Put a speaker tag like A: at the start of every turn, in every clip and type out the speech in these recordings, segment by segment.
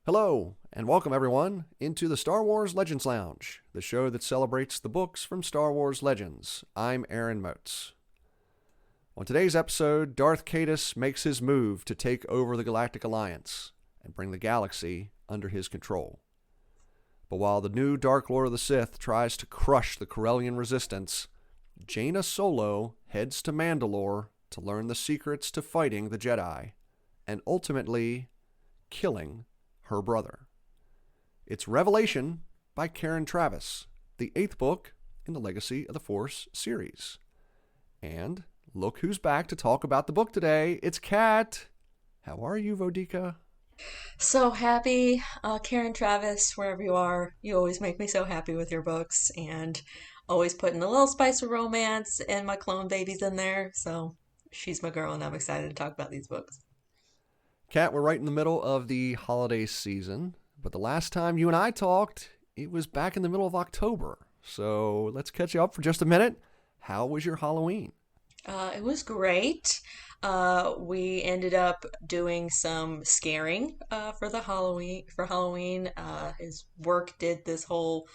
A: Hello, and welcome everyone into the Star Wars Legends Lounge, the show that celebrates the books from Star Wars Legends. I'm Aaron Motes. On today's episode, Darth Caedus makes his move to take over the Galactic Alliance and bring the galaxy under his control. But while the new Dark Lord of the Sith tries to crush the Corellian resistance, Jaina Solo heads to Mandalore to learn the secrets to fighting the Jedi, and ultimately killing her brother. It's Revelation by Karen Traviss, the 8th book in the Legacy of the Force series. And look who's back to talk about the book today. It's Kat. How are you, Vodika?
B: So happy, Karen Traviss, wherever you are. You always make me so happy with your books and always putting a little spice of romance and my clone babies in there. So she's my girl, and I'm excited to talk about these books.
A: Kat, we're right in the middle of the holiday season, but the last time you and I talked, it was back in the middle of October. So let's catch you up for just a minute. How was your Halloween?
B: It was great. We ended up doing some scaring for the Halloween. His work did this whole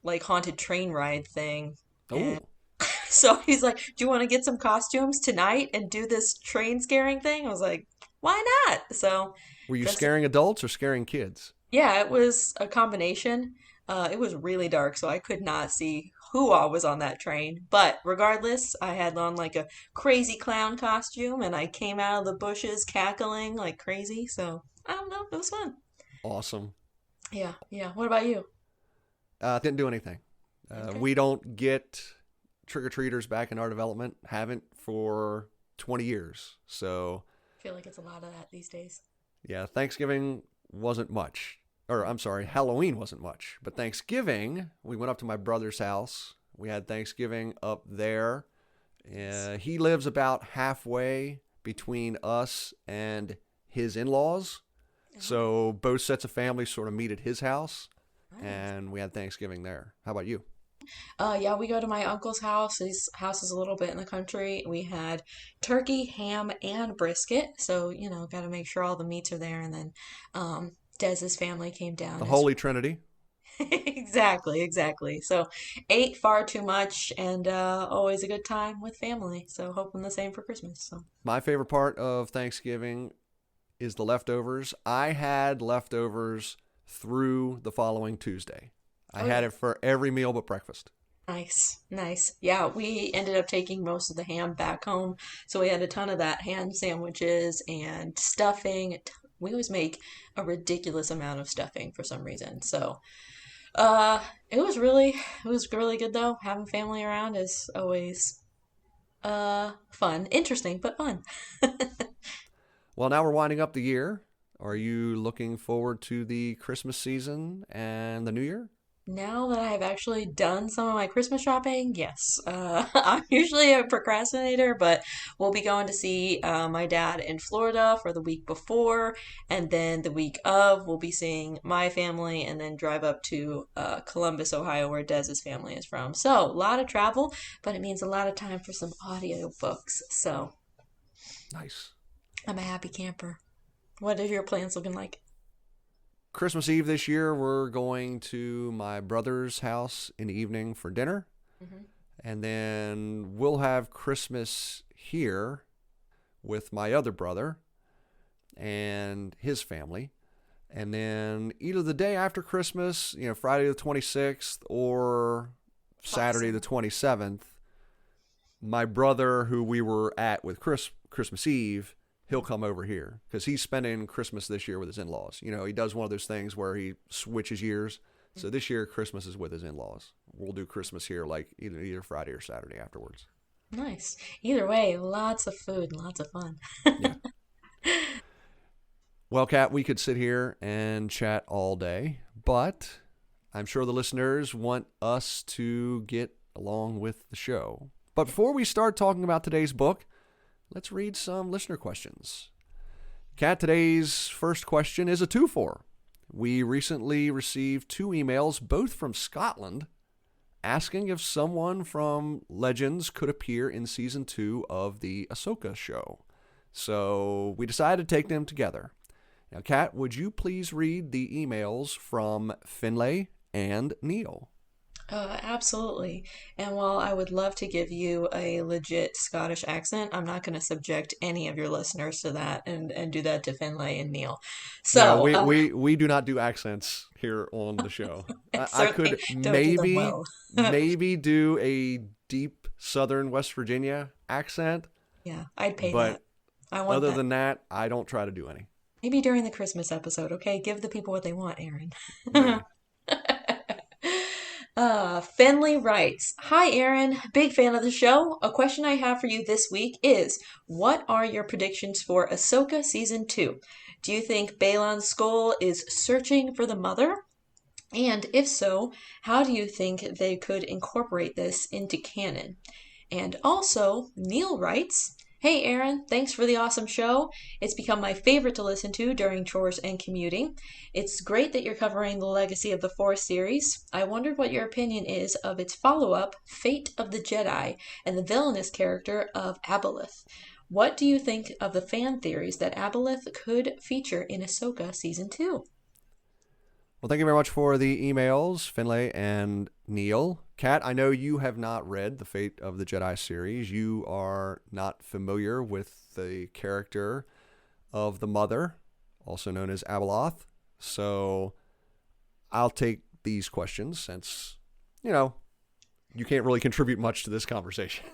B: like haunted train ride thing, and
A: Oh,
B: so he's like, "Do you want to get some costumes tonight and do this train scaring thing?" I was like, "Why not?" So,
A: were you
B: dressed,
A: scaring adults or scaring kids?
B: yeah, it was a combination. It was really dark, so I could not see who all was on that train. But regardless, I had on like a crazy clown costume and I came out of the bushes cackling like crazy. So, I don't know, it was fun.
A: Awesome.
B: Yeah, yeah. What about you?
A: Didn't do anything.
B: Okay.
A: We don't get trick-or-treaters back in our development. Haven't for 20 years. So,
B: I feel like it's a lot of that these days.
A: yeah, Thanksgiving wasn't much. Or, I'm sorry, Halloween wasn't much. But Thanksgiving, we went up to my brother's house. We had Thanksgiving up there. He lives about halfway between us and his in-laws.
B: Oh,
A: So both sets of families sort of meet at his house.
B: nice.
A: And we had Thanksgiving there. How about you?
B: Yeah, we go to my uncle's house. His house is a little bit in the country. We had turkey, ham, and brisket. So, got to make sure all the meats are there. And then Dez's family came down
A: The
B: as
A: Holy Trinity.
B: exactly, exactly. So, ate far too much and always a good time with family. So, hoping the same for Christmas. So,
A: My favorite part of Thanksgiving is the leftovers. I had leftovers through the following Tuesday. I
B: oh
A: had
B: yeah.
A: it for every meal but breakfast.
B: Nice, nice. Yeah, we ended up taking most of the ham back home. So we had a ton of that ham sandwiches and stuffing. We always make a ridiculous amount of stuffing for some reason. So, it was really good though. Having family around is always fun, interesting, but fun.
A: Well, now we're winding up the year. Are you looking forward to the Christmas season and the New Year?
B: Now that I've actually done some of my Christmas shopping, yes. I'm usually a procrastinator, but we'll be going to see my dad in Florida for the week before, and then the week of, we'll be seeing my family, and then drive up to Columbus, Ohio, where Dez's family is from. So, a lot of travel, but it means a lot of time for some audio books. So,
A: Nice.
B: I'm a happy camper. What are your plans looking like?
A: Christmas Eve this year, we're going to my brother's house in the evening for dinner.
B: Hmm.
A: And then we'll have Christmas here with my other brother and his family. And then either the day after Christmas, Friday the 26th or Saturday the
B: Awesome.
A: 27th, my brother, who we were at with Christmas Eve, he'll come over here because he's spending Christmas this year with his in-laws. He does one of those things where he switches years. So this year, Christmas is with his in-laws. We'll do Christmas here like either Friday or Saturday afterwards.
B: Nice. Either way, lots of food, lots of fun.
A: Yeah. Well, Kat, we could sit here and chat all day, but I'm sure the listeners want us to get along with the show. But before we start talking about today's book, let's read some listener questions. Kat, today's first question is a two-for. We recently received 2 emails, both from Scotland, asking if someone from Legends could appear in Season 2 of the Ahsoka show. So we decided to take them together. Now, Kat, would you please read the emails from Finlay and Neil?
B: Absolutely. And while I would love to give you a legit Scottish accent, I'm not going to subject any of your listeners to that and do that to Finlay and Neil.
A: No,
B: So,
A: we do not do accents here on the show.
B: I
A: I
B: certainly
A: could
B: don't do them
A: maybe
B: well.
A: maybe do a deep Southern West Virginia accent,
B: Yeah, I'd pay
A: but
B: that. I want
A: other
B: that.
A: than that, I don't try to do any.
B: Maybe during the Christmas episode, okay? Give the people what they want, Aaron.
A: Maybe.
B: Finley writes, Hi, Aaron. Big fan of the show. A question I have for you this week is, what are your predictions for Ahsoka Season 2? Do you think Balon Skoll is searching for the mother? And if so, how do you think they could incorporate this into canon? And also, Neil writes, Hey Aaron, thanks for the awesome show. It's become my favorite to listen to during chores and commuting. It's great that you're covering the Legacy of the Force series. I wondered what your opinion is of its follow up, Fate of the Jedi, and the villainous character of Aboleth. What do you think of the fan theories that Aboleth could feature in Ahsoka Season 2?
A: Well, thank you very much for the emails, Finlay and Neil. Kat, I know you have not read the Fate of the Jedi series. You are not familiar with the character of the Mother, also known as Abeloth. So I'll take these questions since, you can't really contribute much to this conversation.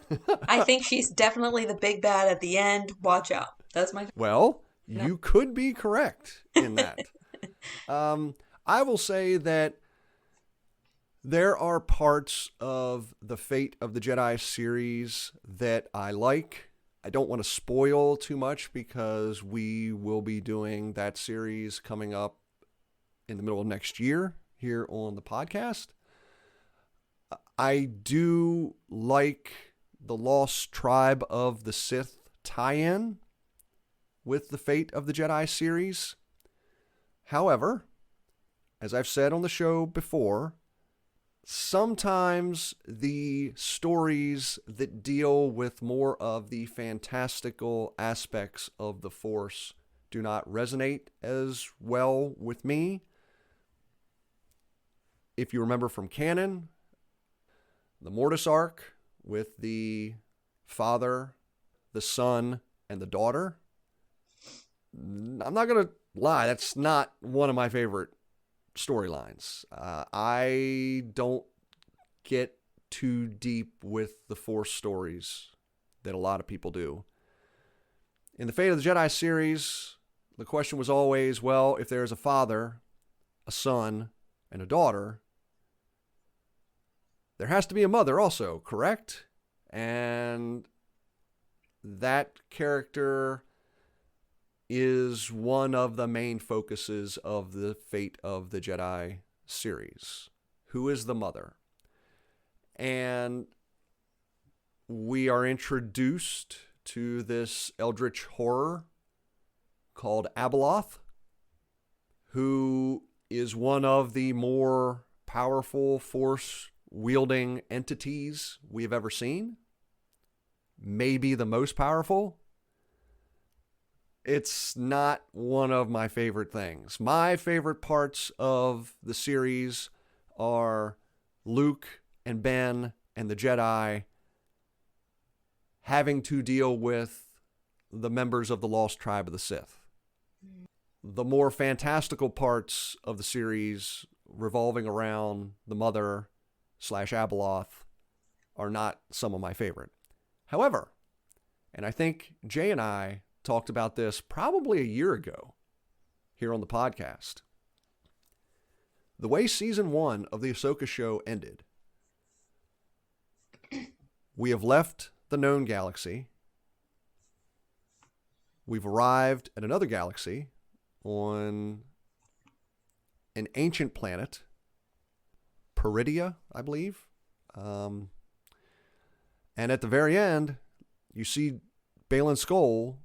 B: I think she's definitely the big bad at the end. Watch out. That's my.
A: Well,
B: No.
A: you could be correct in that. I will say that there are parts of the Fate of the Jedi series that I like. I don't want to spoil too much because we will be doing that series coming up in the middle of next year here on the podcast. I do like the Lost Tribe of the Sith tie-in with the Fate of the Jedi series. However, as I've said on the show before, sometimes the stories that deal with more of the fantastical aspects of the Force do not resonate as well with me. If you remember from canon, the Mortis arc with the father, the son, and the daughter, I'm not going to lie, that's not one of my favorite storylines. I don't get too deep with the Force stories that a lot of people do. In the Fate of the Jedi series, the question was always, well, if there's a father, a son, and a daughter, there has to be a mother also, correct? And that character is one of the main focuses of the Fate of the Jedi series. Who is the mother? And we are introduced to this eldritch horror called Abeloth, who is one of the more powerful Force-wielding entities we have ever seen. Maybe the most powerful. It's not one of my favorite things. My favorite parts of the series are Luke and Ben and the Jedi having to deal with the members of the Lost Tribe of the Sith. The more fantastical parts of the series revolving around the Mother / Abeloth are not some of my favorite. However, and I think Jay and I talked about this probably a year ago here on the podcast. The way season 1 of the Ahsoka show ended, we have left the known galaxy. We've arrived at another galaxy on an ancient planet, Peridia, I believe. And at the very end, you see Balon Skoll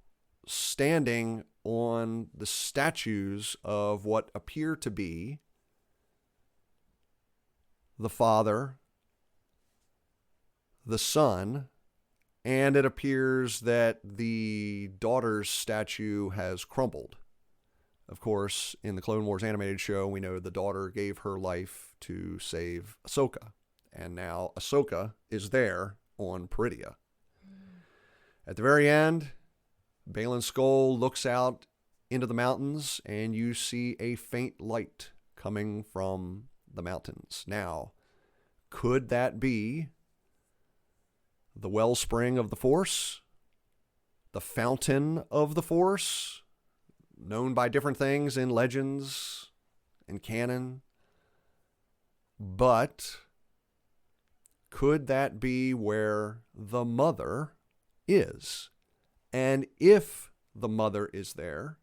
A: standing on the statues of what appear to be the father, the son, and it appears that the daughter's statue has crumbled. Of course, in the Clone Wars animated show, we know the daughter gave her life to save Ahsoka. And now Ahsoka is there on Peridia. At the very end, Baylan Skoll looks out into the mountains and you see a faint light coming from the mountains. Now, could that be the wellspring of the Force? The fountain of the Force? Known by different things in legends and canon. But could that be where the mother is? And if the mother is there,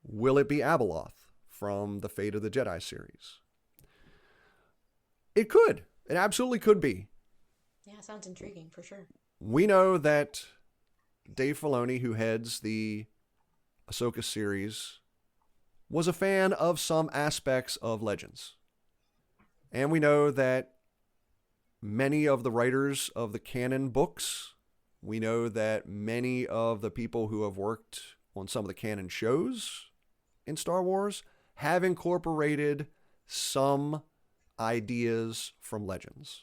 A: will it be Abeloth from the Fate of the Jedi series? It could. It absolutely could be.
B: Yeah, sounds intriguing for sure.
A: We know that Dave Filoni, who heads the Ahsoka series, was a fan of some aspects of Legends. And we know that many of the writers of the canon books, we know that many of the people who have worked on some of the canon shows in Star Wars have incorporated some ideas from Legends.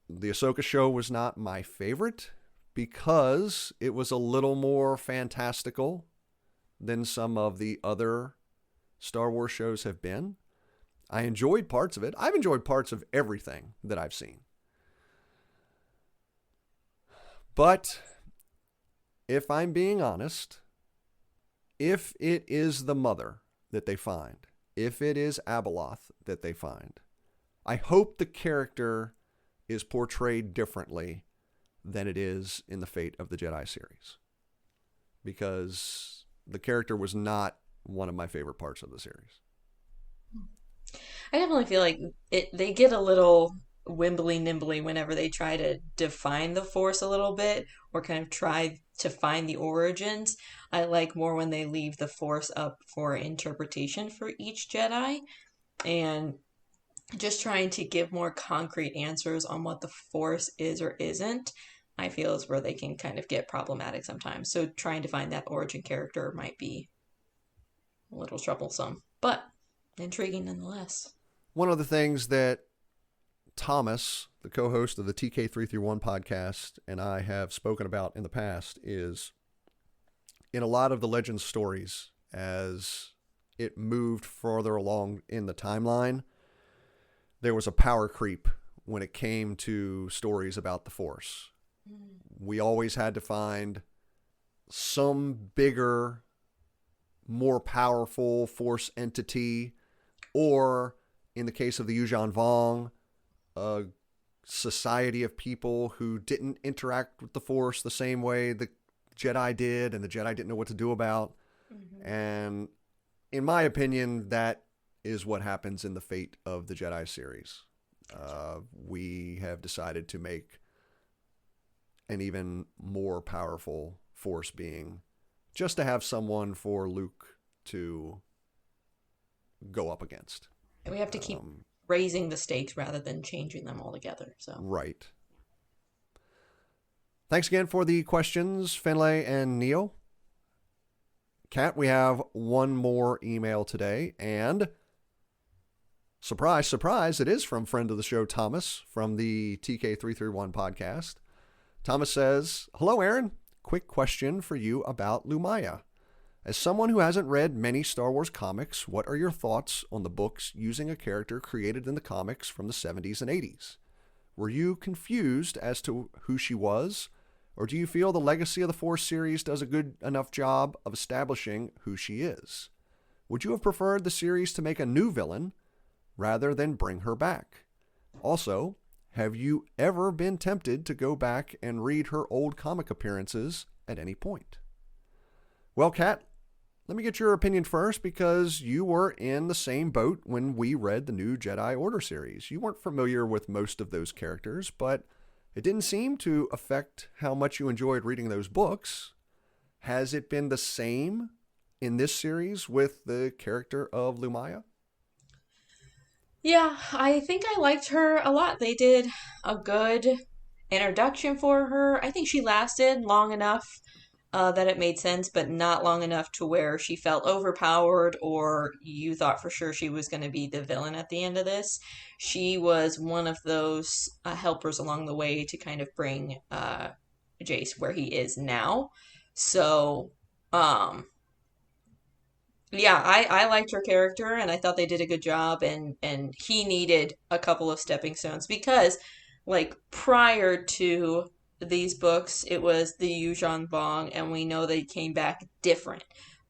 A: The Ahsoka show was not my favorite because it was a little more fantastical than some of the other Star Wars shows have been. I enjoyed parts of it. I've enjoyed parts of everything that I've seen. But if I'm being honest, if it is the mother that they find, if it is Abeloth that they find, I hope the character is portrayed differently than it is in the Fate of the Jedi series. Because the character was not one of my favorite parts of the series.
B: I definitely feel like they get a little wimbly nimbly whenever they try to define the Force a little bit or kind of try to find the origins. I like more when they leave the Force up for interpretation for each Jedi and just trying to give more concrete answers on what the Force is or isn't. I feel is where they can kind of get problematic sometimes. So trying to find that origin character might be a little troublesome, but intriguing nonetheless.
A: One of the things that Thomas, the co-host of the TK331 podcast, and I have spoken about in the past is in a lot of the Legends stories, as it moved further along in the timeline, there was a power creep when it came to stories about the Force. We always had to find some bigger, more powerful Force entity, or in the case of the Yuuzhan Vong, a society of people who didn't interact with the Force the same way the Jedi did, and the Jedi didn't know what to do about. Mm-hmm. And in my opinion, that is what happens in the Fate of the Jedi series. We have decided to make an even more powerful Force being just to have someone for Luke to go up against.
B: And we have to keep raising the stakes rather than changing them altogether. So
A: right. Thanks again for the questions, Finlay and Neo. Kat, we have one more email today, and surprise, surprise, it is from friend of the show, Thomas, from the TK331 podcast. Thomas says, "Hello, Aaron. Quick question for you about Lumaya. As someone who hasn't read many Star Wars comics, what are your thoughts on the books using a character created in the comics from the 70s and 80s? Were you confused as to who she was, or do you feel the Legacy of the Force series does a good enough job of establishing who she is? Would you have preferred the series to make a new villain rather than bring her back? Also, have you ever been tempted to go back and read her old comic appearances at any point?" Well, Kat, let me get your opinion first, because you were in the same boat when we read the new Jedi Order series. You weren't familiar with most of those characters, but it didn't seem to affect how much you enjoyed reading those books. Has it been the same in this series with the character of Lumaya?
B: yeah, I think I liked her a lot. They did a good introduction for her. I think she lasted long enough that it made sense, but not long enough to where she felt overpowered or you thought for sure she was going to be the villain at the end of this. She was one of those helpers along the way to kind of bring Jace where he is now. So, um, yeah, I liked her character and I thought they did a good job and he needed a couple of stepping stones because like prior to these books it was the Yuuzhan Vong and we know they came back different.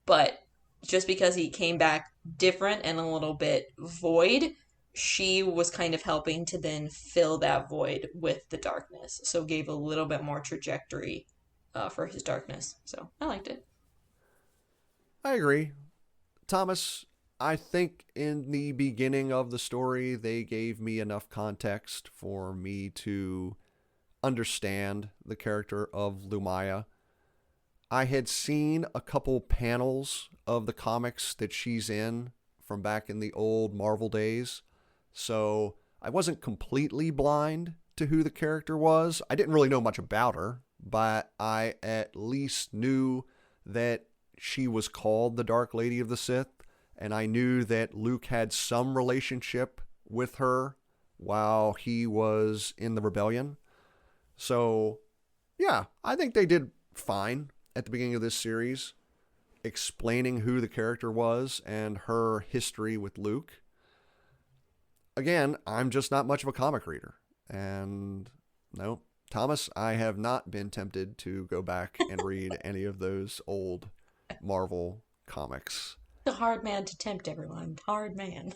B: But just because he came back different and a little bit void, she was kind of helping to then fill that void with the darkness. So gave a little bit more trajectory for his darkness. So I liked it.
A: I agree. Thomas, I think in the beginning of the story, they gave me enough context for me to understand the character of Lumaya. I had seen a couple panels of the comics that she's in from back in the old Marvel days, so I wasn't completely blind to who the character was. I didn't really know much about her, but I at least knew that she was called the Dark Lady of the Sith, and I knew that Luke had some relationship with her while he was in the rebellion. So, yeah, I think they did fine at the beginning of this series, explaining who the character was and her history with Luke. Again, I'm just not much of a comic reader. And no, Thomas, I have not been tempted to go back and read any of those old Marvel comics.
B: A hard man to tempt everyone. Hard man.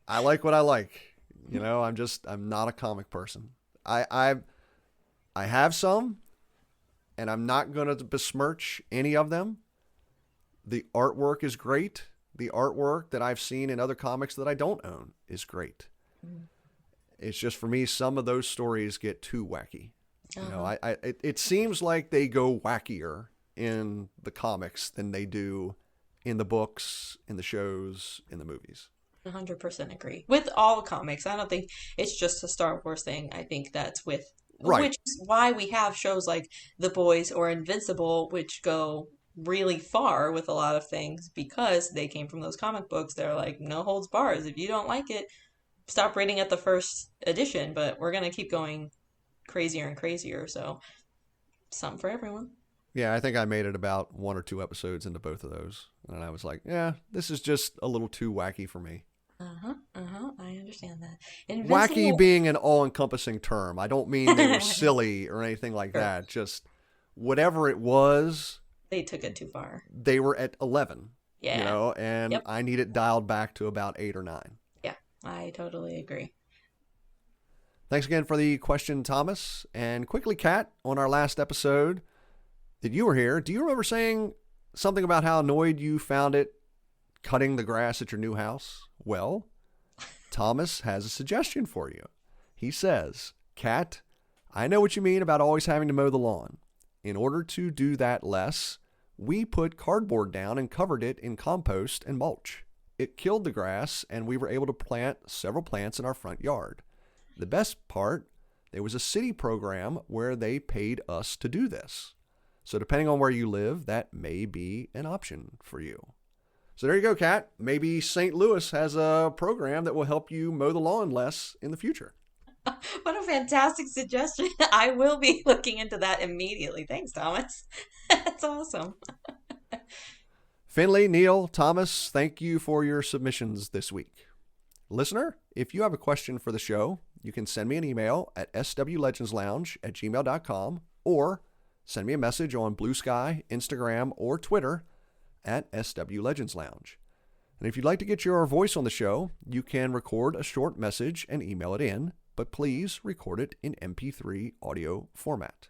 A: I like what I like. You know, I'm not a comic person. I have some, and I'm not going to besmirch any of them. The artwork is great. The artwork that I've seen in other comics that I don't own is great. Mm. It's just for me, some of those stories get too wacky. You know, it seems like they go wackier in the comics than they do in the books, in the shows, in the movies.
B: 100% agree. With all comics, I don't think it's just a Star Wars thing. I think that's with,
A: right.
B: Which is why we have shows like The Boys or Invincible, which go really far with a lot of things because they came from those comic books. They're like, no holds bars. If you don't like it, stop reading at the first edition, but we're going to keep going crazier and crazier. So, something for everyone.
A: Yeah, I think I made it about 1 or 2 episodes into both of those. And I was like, yeah, this is just a little too wacky for me.
B: I understand that.
A: Wacky being an all-encompassing term. I don't mean they were silly or anything like that. Just whatever it was.
B: They took it too far.
A: They were at 11.
B: Yeah.
A: You know, and I need it dialed back to about 8 or 9.
B: Yeah, I totally agree.
A: Thanks again for the question, Thomas. And quickly, Kat, on our last episode that you were here, do you remember saying something about how annoyed you found it cutting the grass at your new house? Well, Thomas has a suggestion for you. He says, Kat, I know what you mean about always having to mow the lawn. In order to do that less, we put cardboard down and covered it in compost and mulch. It killed the grass, and we were able to plant several plants in our front yard. The best part, there was a city program where they paid us to do this. So depending on where you live, that may be an option for you. So there you go, Kat. Maybe St. Louis has a program that will help you mow the lawn less in the future.
B: What a fantastic suggestion. I will be looking into that immediately. Thanks, Thomas. That's awesome.
A: Finley, Neil, Thomas, thank you for your submissions this week. Listener, if you have a question for the show, you can send me an email at swlegendslounge@gmail.com or send me a message on Blue Sky, Instagram, or Twitter at swlegendslounge. And if you'd like to get your voice on the show, you can record a short message and email it in, but please record it in MP3 audio format.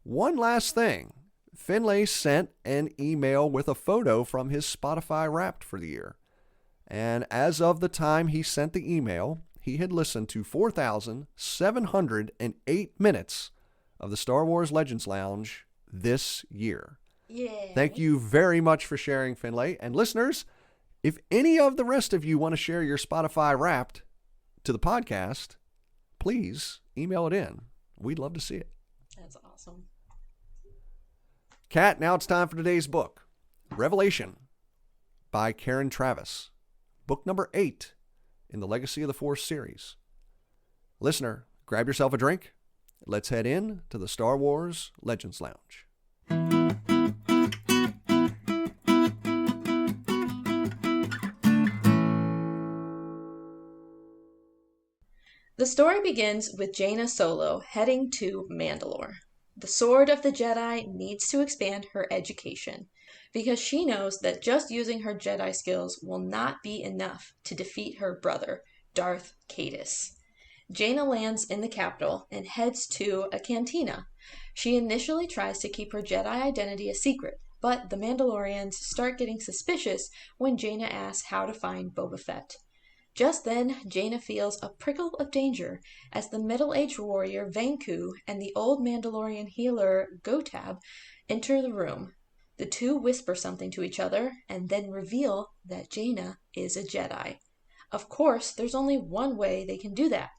A: One last thing. Finlay sent an email with a photo from his Spotify Wrapped for the year. And as of the time he sent the email, he had listened to 4,708 minutes of the Star Wars Legends Lounge this year.
B: Yeah.
A: Thank you very much for sharing, Finlay. And listeners, if any of the rest of you want to share your Spotify Wrapped to the podcast, please email it in. We'd love to see it.
B: That's awesome.
A: Kat, now it's time for today's book, Revelation by Karen Travis, book number 8 in the Legacy of the Force series. Listener, grab yourself a drink. Let's head in to the Star Wars Legends Lounge.
B: The story begins with Jaina Solo heading to Mandalore. The Sword of the Jedi needs to expand her education because she knows that just using her Jedi skills will not be enough to defeat her brother, Darth Caedus. Jaina lands in the capital and heads to a cantina. She initially tries to keep her Jedi identity a secret, but the Mandalorians start getting suspicious when Jaina asks how to find Boba Fett. Just then, Jaina feels a prickle of danger as the middle-aged warrior Vanku and the old Mandalorian healer Gotab enter the room. The two whisper something to each other and then reveal that Jaina is a Jedi. Of course, there's only one way they can do that,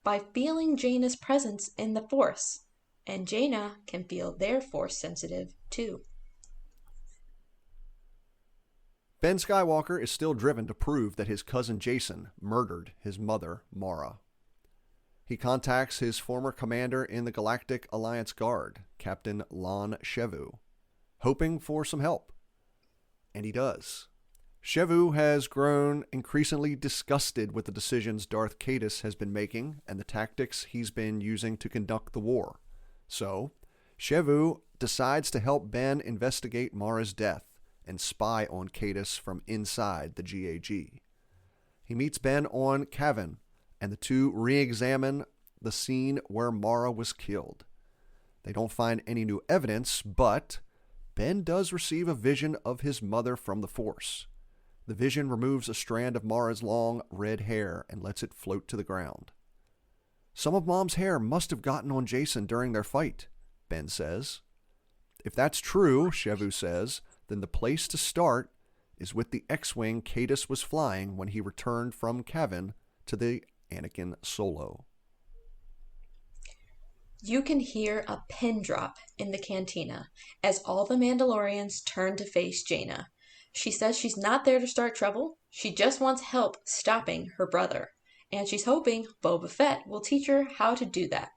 B: by feeling Jaina's presence in the Force, and Jaina can feel their Force sensitive too.
A: Ben Skywalker is still driven to prove that his cousin Jason murdered his mother, Mara. He contacts his former commander in the Galactic Alliance Guard, Captain Lon Shevu, hoping for some help. And he does. Shevu has grown increasingly disgusted with the decisions Darth Caedus has been making and the tactics he's been using to conduct the war. So, Shevu decides to help Ben investigate Mara's death and spy on Caedus from inside the GAG. He meets Ben on Kavin, and the two re-examine the scene where Mara was killed. They don't find any new evidence, but Ben does receive a vision of his mother from the Force. The vision removes a strand of Mara's long red hair and lets it float to the ground. Some of Mom's hair must have gotten on Jason during their fight, Ben says. If that's true, Shevu says, then the place to start is with the X-Wing Caedus was flying when he returned from Kavin to the Anakin Solo.
B: You can hear a pin drop in the cantina as all the Mandalorians turn to face Jaina. She says she's not there to start trouble. She just wants help stopping her brother. And she's hoping Boba Fett will teach her how to do that.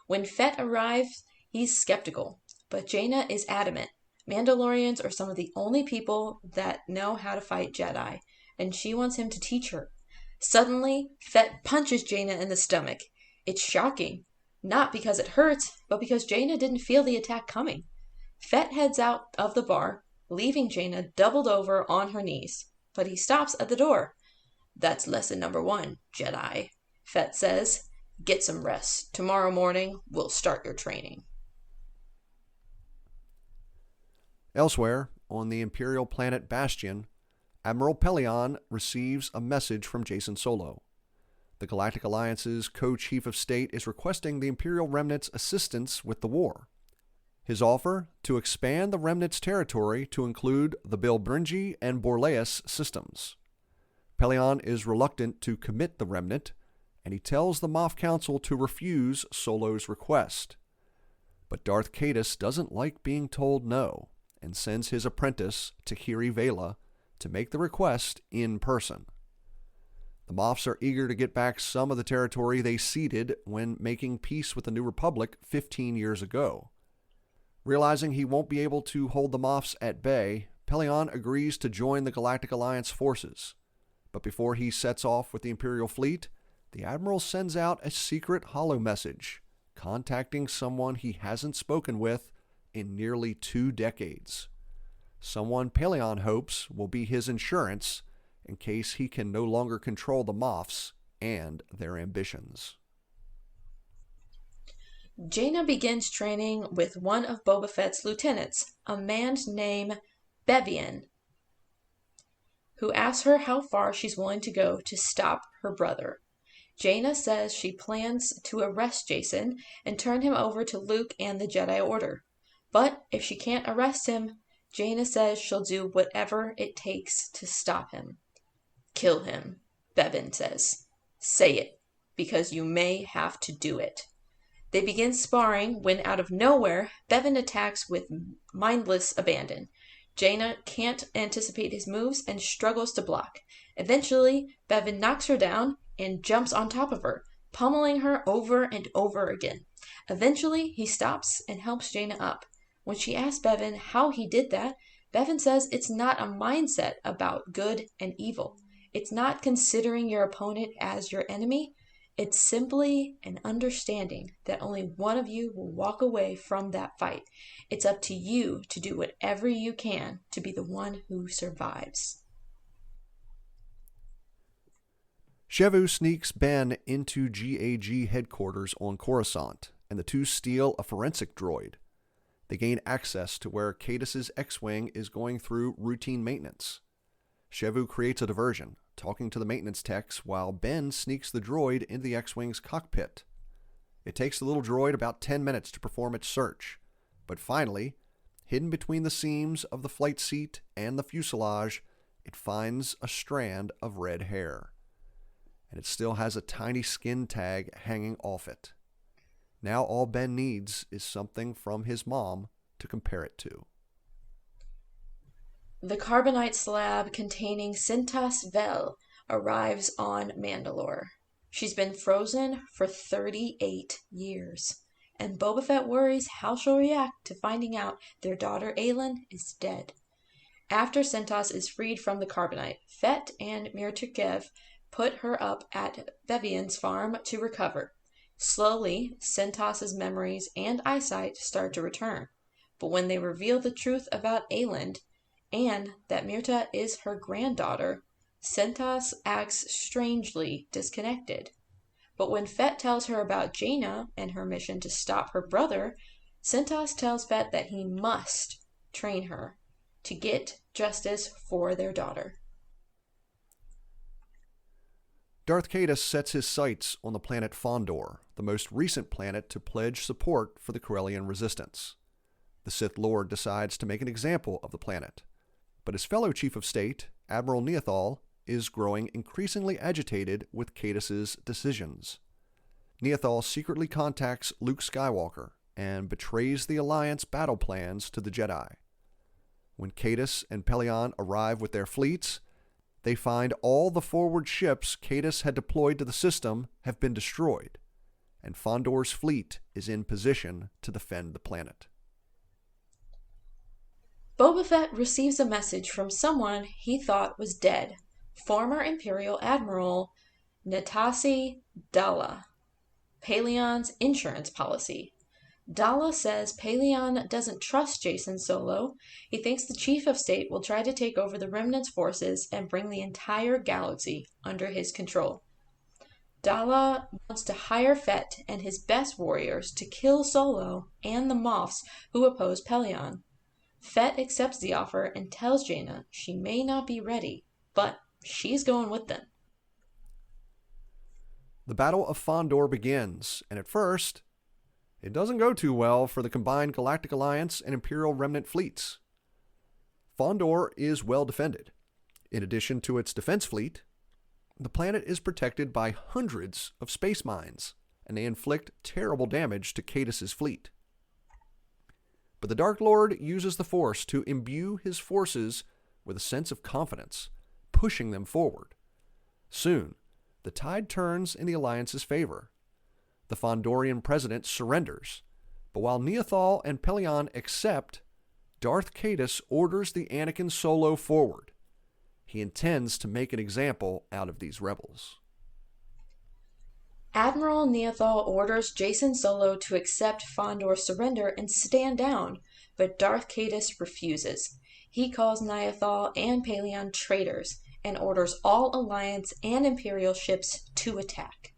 B: When Fett arrives, he's skeptical. But Jaina is adamant. Mandalorians are some of the only people that know how to fight Jedi, and she wants him to teach her. Suddenly, Fett punches Jaina in the stomach. It's shocking. Not because it hurts, but because Jaina didn't feel the attack coming. Fett heads out of the bar, leaving Jaina doubled over on her knees. But he stops at the door. "That's lesson number 1, Jedi," Fett says. "Get some rest. Tomorrow morning, we'll start your training."
A: Elsewhere, on the Imperial planet Bastion, Admiral Pelion receives a message from Jason Solo. The Galactic Alliance's co-chief of state is requesting the Imperial Remnant's assistance with the war. His offer to expand the Remnant's territory to include the Bilbringi and Borleus systems. Pelion is reluctant to commit the Remnant, and he tells the Moff Council to refuse Solo's request. But Darth Caedus doesn't like being told no, and sends his apprentice, Tahiri Vela, to make the request in person. The Moffs are eager to get back some of the territory they ceded when making peace with the New Republic 15 years ago. Realizing he won't be able to hold the Moffs at bay, Pelion agrees to join the Galactic Alliance forces. But before he sets off with the Imperial fleet, the Admiral sends out a secret holo message, contacting someone he hasn't spoken with in nearly 2 decades. Someone Pelion hopes will be his insurance in case he can no longer control the Moffs and their ambitions.
B: Jaina begins training with one of Boba Fett's lieutenants, a man named Bevian, who asks her how far she's willing to go to stop her brother. Jaina says she plans to arrest Jason and turn him over to Luke and the Jedi Order. But if she can't arrest him, Jaina says she'll do whatever it takes to stop him. "Kill him," Bevan says. "Say it, because you may have to do it." They begin sparring when, out of nowhere, Bevan attacks with mindless abandon. Jaina can't anticipate his moves and struggles to block. Eventually, Bevan knocks her down and jumps on top of her, pummeling her over and over again. Eventually, he stops and helps Jaina up. When she asks Bevan how he did that, Bevan says it's not a mindset about good and evil. It's not considering your opponent as your enemy. It's simply an understanding that only one of you will walk away from that fight. It's up to you to do whatever you can to be the one who survives.
A: Shevu sneaks Ben into GAG headquarters on Coruscant, and the two steal a forensic droid. They gain access to where Cadus's X-Wing is going through routine maintenance. Shevu creates a diversion, talking to the maintenance techs while Ben sneaks the droid into the X-Wing's cockpit. It takes the little droid about 10 minutes to perform its search, but finally, hidden between the seams of the flight seat and the fuselage, it finds a strand of red hair. And it still has a tiny skin tag hanging off it. Now all Ben needs is something from his mom to compare it to.
B: The carbonite slab containing Cintas Vel arrives on Mandalore. She's been frozen for 38 years, and Boba Fett worries how she'll react to finding out their daughter Aelin is dead. After Cintas is freed from the carbonite, Fett and Mirturkev put her up at Bevian's farm to recover. Slowly, Cintas's memories and eyesight start to return, but when they reveal the truth about Aelin, and that Mirta is her granddaughter, Cintas acts strangely disconnected. But when Fett tells her about Jaina and her mission to stop her brother, Cintas tells Fett that he must train her to get justice for their daughter.
A: Darth Cadus sets his sights on the planet Fondor, the most recent planet to pledge support for the Corellian resistance. The Sith Lord decides to make an example of the planet, but his fellow Chief of State, Admiral Neothal, is growing increasingly agitated with Cadus's decisions. Neothal secretly contacts Luke Skywalker and betrays the Alliance battle plans to the Jedi. When Cadus and Pellaeon arrive with their fleets, they find all the forward ships Cadus had deployed to the system have been destroyed, and Fondor's fleet is in position to defend the planet.
B: Boba Fett receives a message from someone he thought was dead, former Imperial Admiral Natasi Dalla, Pellaeon's insurance policy. Dalla says Pellaeon doesn't trust Jacen Solo. He thinks the Chief of State will try to take over the Remnant's forces and bring the entire galaxy under his control. Dalla wants to hire Fett and his best warriors to kill Solo and the Moffs who oppose Pellaeon. Fett accepts the offer and tells Jaina she may not be ready, but she's going with them.
A: The Battle of Fondor begins, and at first, it doesn't go too well for the combined Galactic Alliance and Imperial Remnant fleets. Fondor is well defended. In addition to its defense fleet, the planet is protected by hundreds of space mines, and they inflict terrible damage to Cadus's fleet. But the Dark Lord uses the Force to imbue his forces with a sense of confidence, pushing them forward. Soon, the tide turns in the Alliance's favor. The Fondorian president surrenders, but while Neothal and Pellaeon accept, Darth Cadus orders the Anakin Solo forward. He intends to make an example out of these rebels.
B: Admiral Neothal orders Jacen Solo to accept Fondor's surrender and stand down, but Darth Cadus refuses. He calls Neothal and Pellaeon traitors and orders all Alliance and Imperial ships to attack.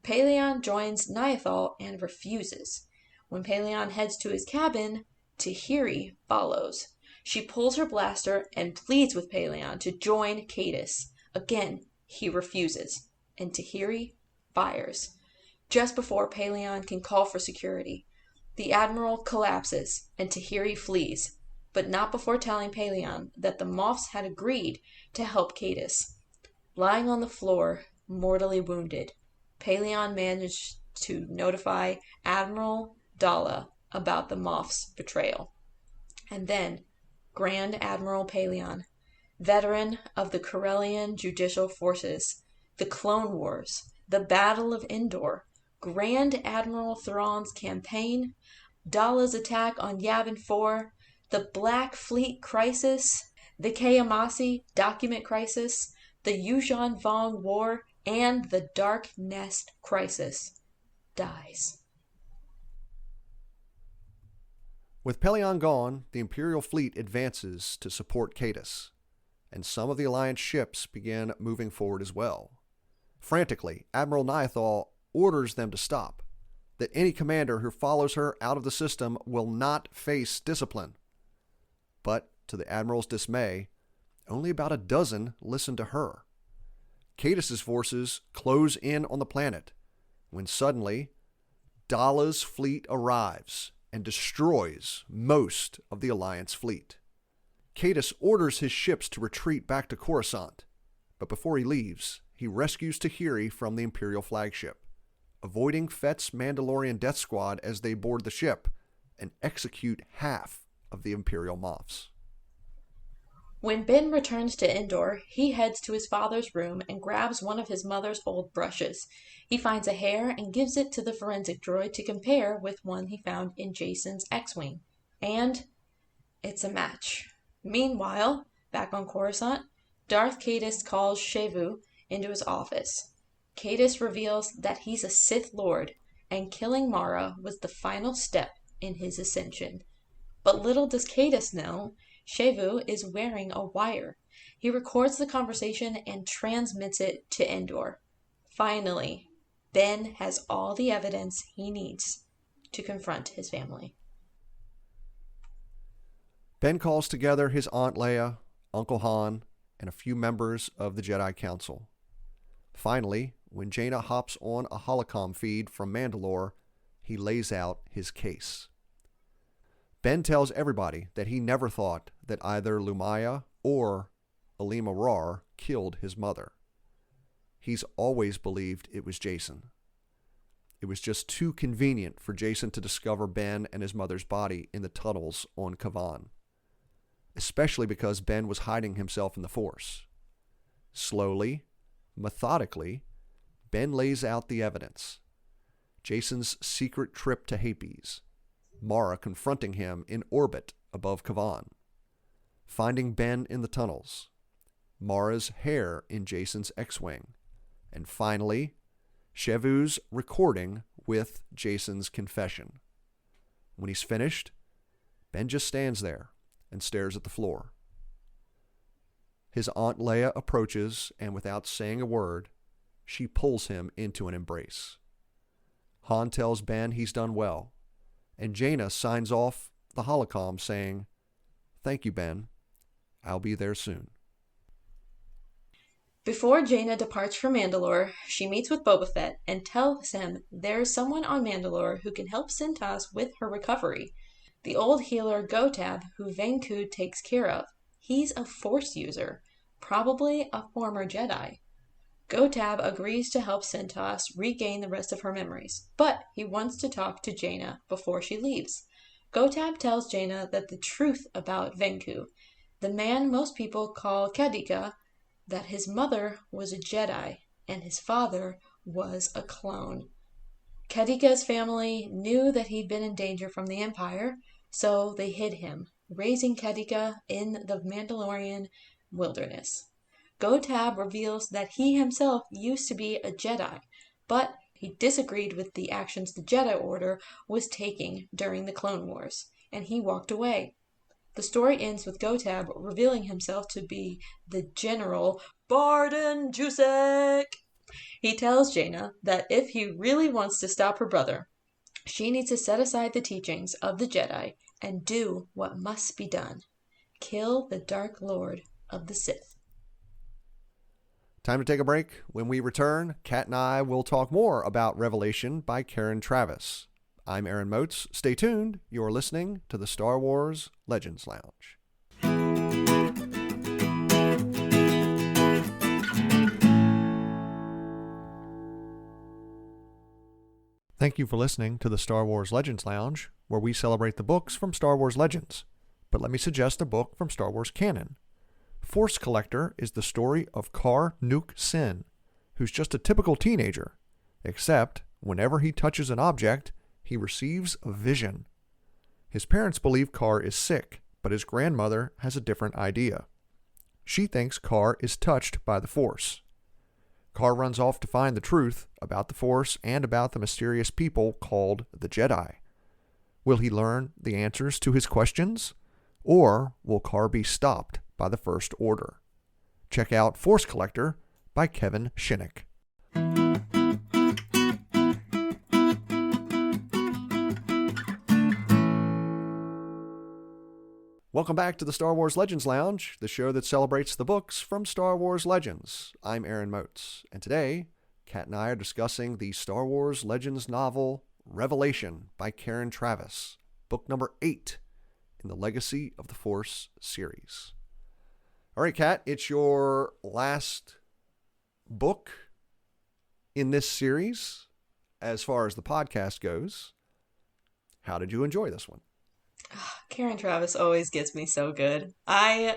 B: Pellaeon joins Neothal and refuses. When Pellaeon heads to his cabin, Tahiri follows. She pulls her blaster and pleads with Pellaeon to join Cadus. Again, he refuses, and Tahiri fires. Just before Pellaeon can call for security, the Admiral collapses and Tahiri flees, but not before telling Pellaeon that the Moffs had agreed to help Cadus. Lying on the floor, mortally wounded, Pellaeon managed to notify Admiral Dalla about the Moff's betrayal. And then Grand Admiral Paleon, veteran of the Corellian judicial forces, the Clone Wars, the Battle of Endor, Grand Admiral Thrawn's campaign, Dalla's attack on Yavin 4, the Black Fleet crisis, the Kayamasi document crisis, the Yuuzhan Vong War, and the Dark Nest crisis, dies.
A: With Pelion gone, the Imperial fleet advances to support Caedus, and some of the Alliance ships begin moving forward as well. Frantically, Admiral Niathal orders them to stop, that any commander who follows her out of the system will not face discipline. But, to the Admiral's dismay, only about a dozen listen to her. Caedus' forces close in on the planet, when suddenly, Dalla's fleet arrives and destroys most of the Alliance fleet. Caedus orders his ships to retreat back to Coruscant, but before he leaves, he rescues Tahiri from the Imperial flagship, avoiding Fett's Mandalorian death squad as they board the ship and execute half of the Imperial Moffs.
B: When Ben returns to Endor, he heads to his father's room and grabs one of his mother's old brushes. He finds a hair and gives it to the forensic droid to compare with one he found in Jason's X-Wing. And it's a match. Meanwhile, back on Coruscant, Darth Caedus calls Shevu into his office. Caedus reveals that he's a Sith Lord, and killing Mara was the final step in his ascension. But little does Caedus know, Shevu is wearing a wire. He records the conversation and transmits it to Endor. Finally, Ben has all the evidence he needs to confront his family.
A: Ben calls together his Aunt Leia, Uncle Han, and a few members of the Jedi Council. Finally, when Jaina hops on a holocom feed from Mandalore, he lays out his case. Ben tells everybody that he never thought that either Lumaya or Alima Rar killed his mother. He's always believed it was Jason. It was just too convenient for Jason to discover Ben and his mother's body in the tunnels on Kavan, especially because Ben was hiding himself in the Force. Slowly, methodically, Ben lays out the evidence. Jason's secret trip to Hapes, Mara confronting him in orbit above Kavan, finding Ben in the tunnels, Mara's hair in Jason's X-Wing, and finally, Shevu's recording with Jason's confession. When he's finished, Ben just stands there and stares at the floor. His Aunt Leia approaches, and without saying a word, she pulls him into an embrace. Han tells Ben he's done well, and Jaina signs off the holocom saying, "Thank you, Ben. I'll be there soon."
B: Before Jaina departs for Mandalore, she meets with Boba Fett and tells him there's someone on Mandalore who can help Cintas with her recovery. The old healer Gotab, who Venkud takes care of. He's a Force user, probably a former Jedi. Gotab agrees to help Cintas regain the rest of her memories, but he wants to talk to Jaina before she leaves. Gotab tells Jaina that the truth about Venku, the man most people call Kadika, that his mother was a Jedi and his father was a clone. Kadika's family knew that he'd been in danger from the Empire, so they hid him, raising Kadika in the Mandalorian wilderness. Gotab reveals that he himself used to be a Jedi, but he disagreed with the actions the Jedi Order was taking during the Clone Wars, and he walked away. The story ends with Gotab revealing himself to be the General Barden Jusek. He tells Jaina that if he really wants to stop her brother, she needs to set aside the teachings of the Jedi and do what must be done. Kill the Dark Lord of the Sith.
A: Time to take a break. When we return, Kat and I will talk more about Revelation by Karen Travis. I'm Aaron Moats. Stay tuned. You're listening to the Star Wars Legends Lounge. Thank you for listening to the Star Wars Legends Lounge, where we celebrate the books from Star Wars Legends. But let me suggest a book from Star Wars canon. Force Collector is the story of Kar Nuke Sin, who's just a typical teenager, except whenever he touches an object, he receives a vision. His parents believe Kar is sick, but his grandmother has a different idea. She thinks Kar is touched by the Force. Kar runs off to find the truth about the Force and about the mysterious people called the Jedi. Will he learn the answers to his questions? Or will Kar be stopped by the First Order? Check out Force Collector by Kevin Shinnick. Welcome back to the Star Wars Legends Lounge, the show that celebrates the books from Star Wars Legends. I'm Aaron Moats, and today, Kat and I are discussing the Star Wars Legends novel Revelation by Karen Traviss, book number 8 in the Legacy of the Force series. All right, Kat, it's your last book in this series as far as the podcast goes. How did you enjoy this one?
B: Karen Traviss always gets me so good. I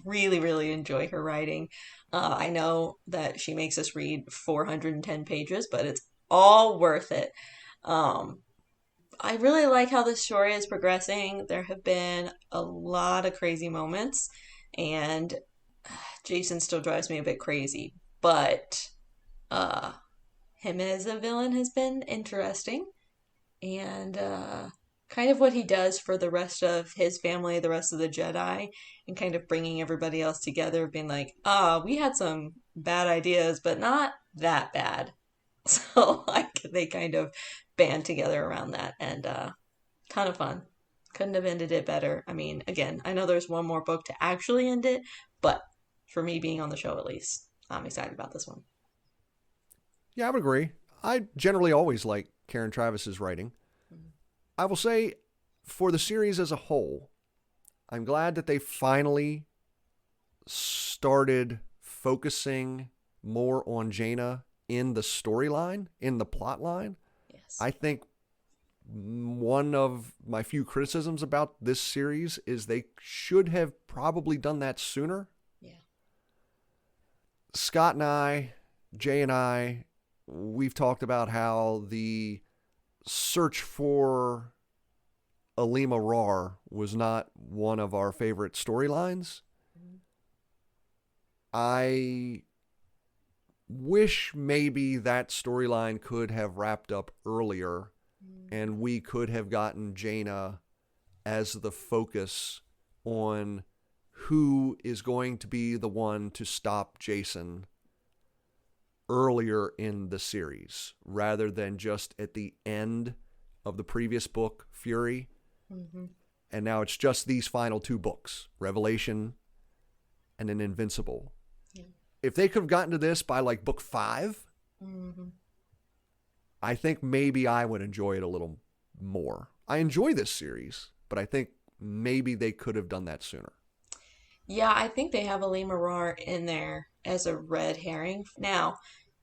B: really, really enjoy her writing. I know that she makes us read 410 pages, but it's all worth it. I really like how the story is progressing. There have been a lot of crazy moments, and Jason still drives me a bit crazy, but him as a villain has been interesting, and kind of what he does for the rest of his family, the rest of the Jedi, and kind of bringing everybody else together, being like, we had some bad ideas, but not that bad. So like they kind of band together around that, and ton of fun. Couldn't have ended it better. I mean, again, I know there's one more book to actually end it, but for me being on the show at least, I'm excited about this one.
A: Yeah, I would agree. I generally always like Karen Traviss's writing. I will say, for the series as a whole, I'm glad that they finally started focusing more on Jaina in the storyline, in the plot line.
B: Yes.
A: I think one of my few criticisms about this series is they should have probably done that sooner.
B: Yeah.
A: Scott and I, Jay and I, we've talked about how the search for Alima Rar was not one of our favorite storylines. I wish maybe that storyline could have wrapped up earlier and we could have gotten Jaina as the focus on who is going to be the one to stop Jason earlier in the series rather than just at the end of the previous book, Fury. Mm-hmm. And now it's just these final 2 books, Revelation and then Invincible. Yeah. If they could have gotten to this by like book 5, I think maybe I would enjoy it a little more. I enjoy this series, but I think maybe they could have done that sooner.
B: Yeah, I think they have Alima Rar in there as a red herring. Now,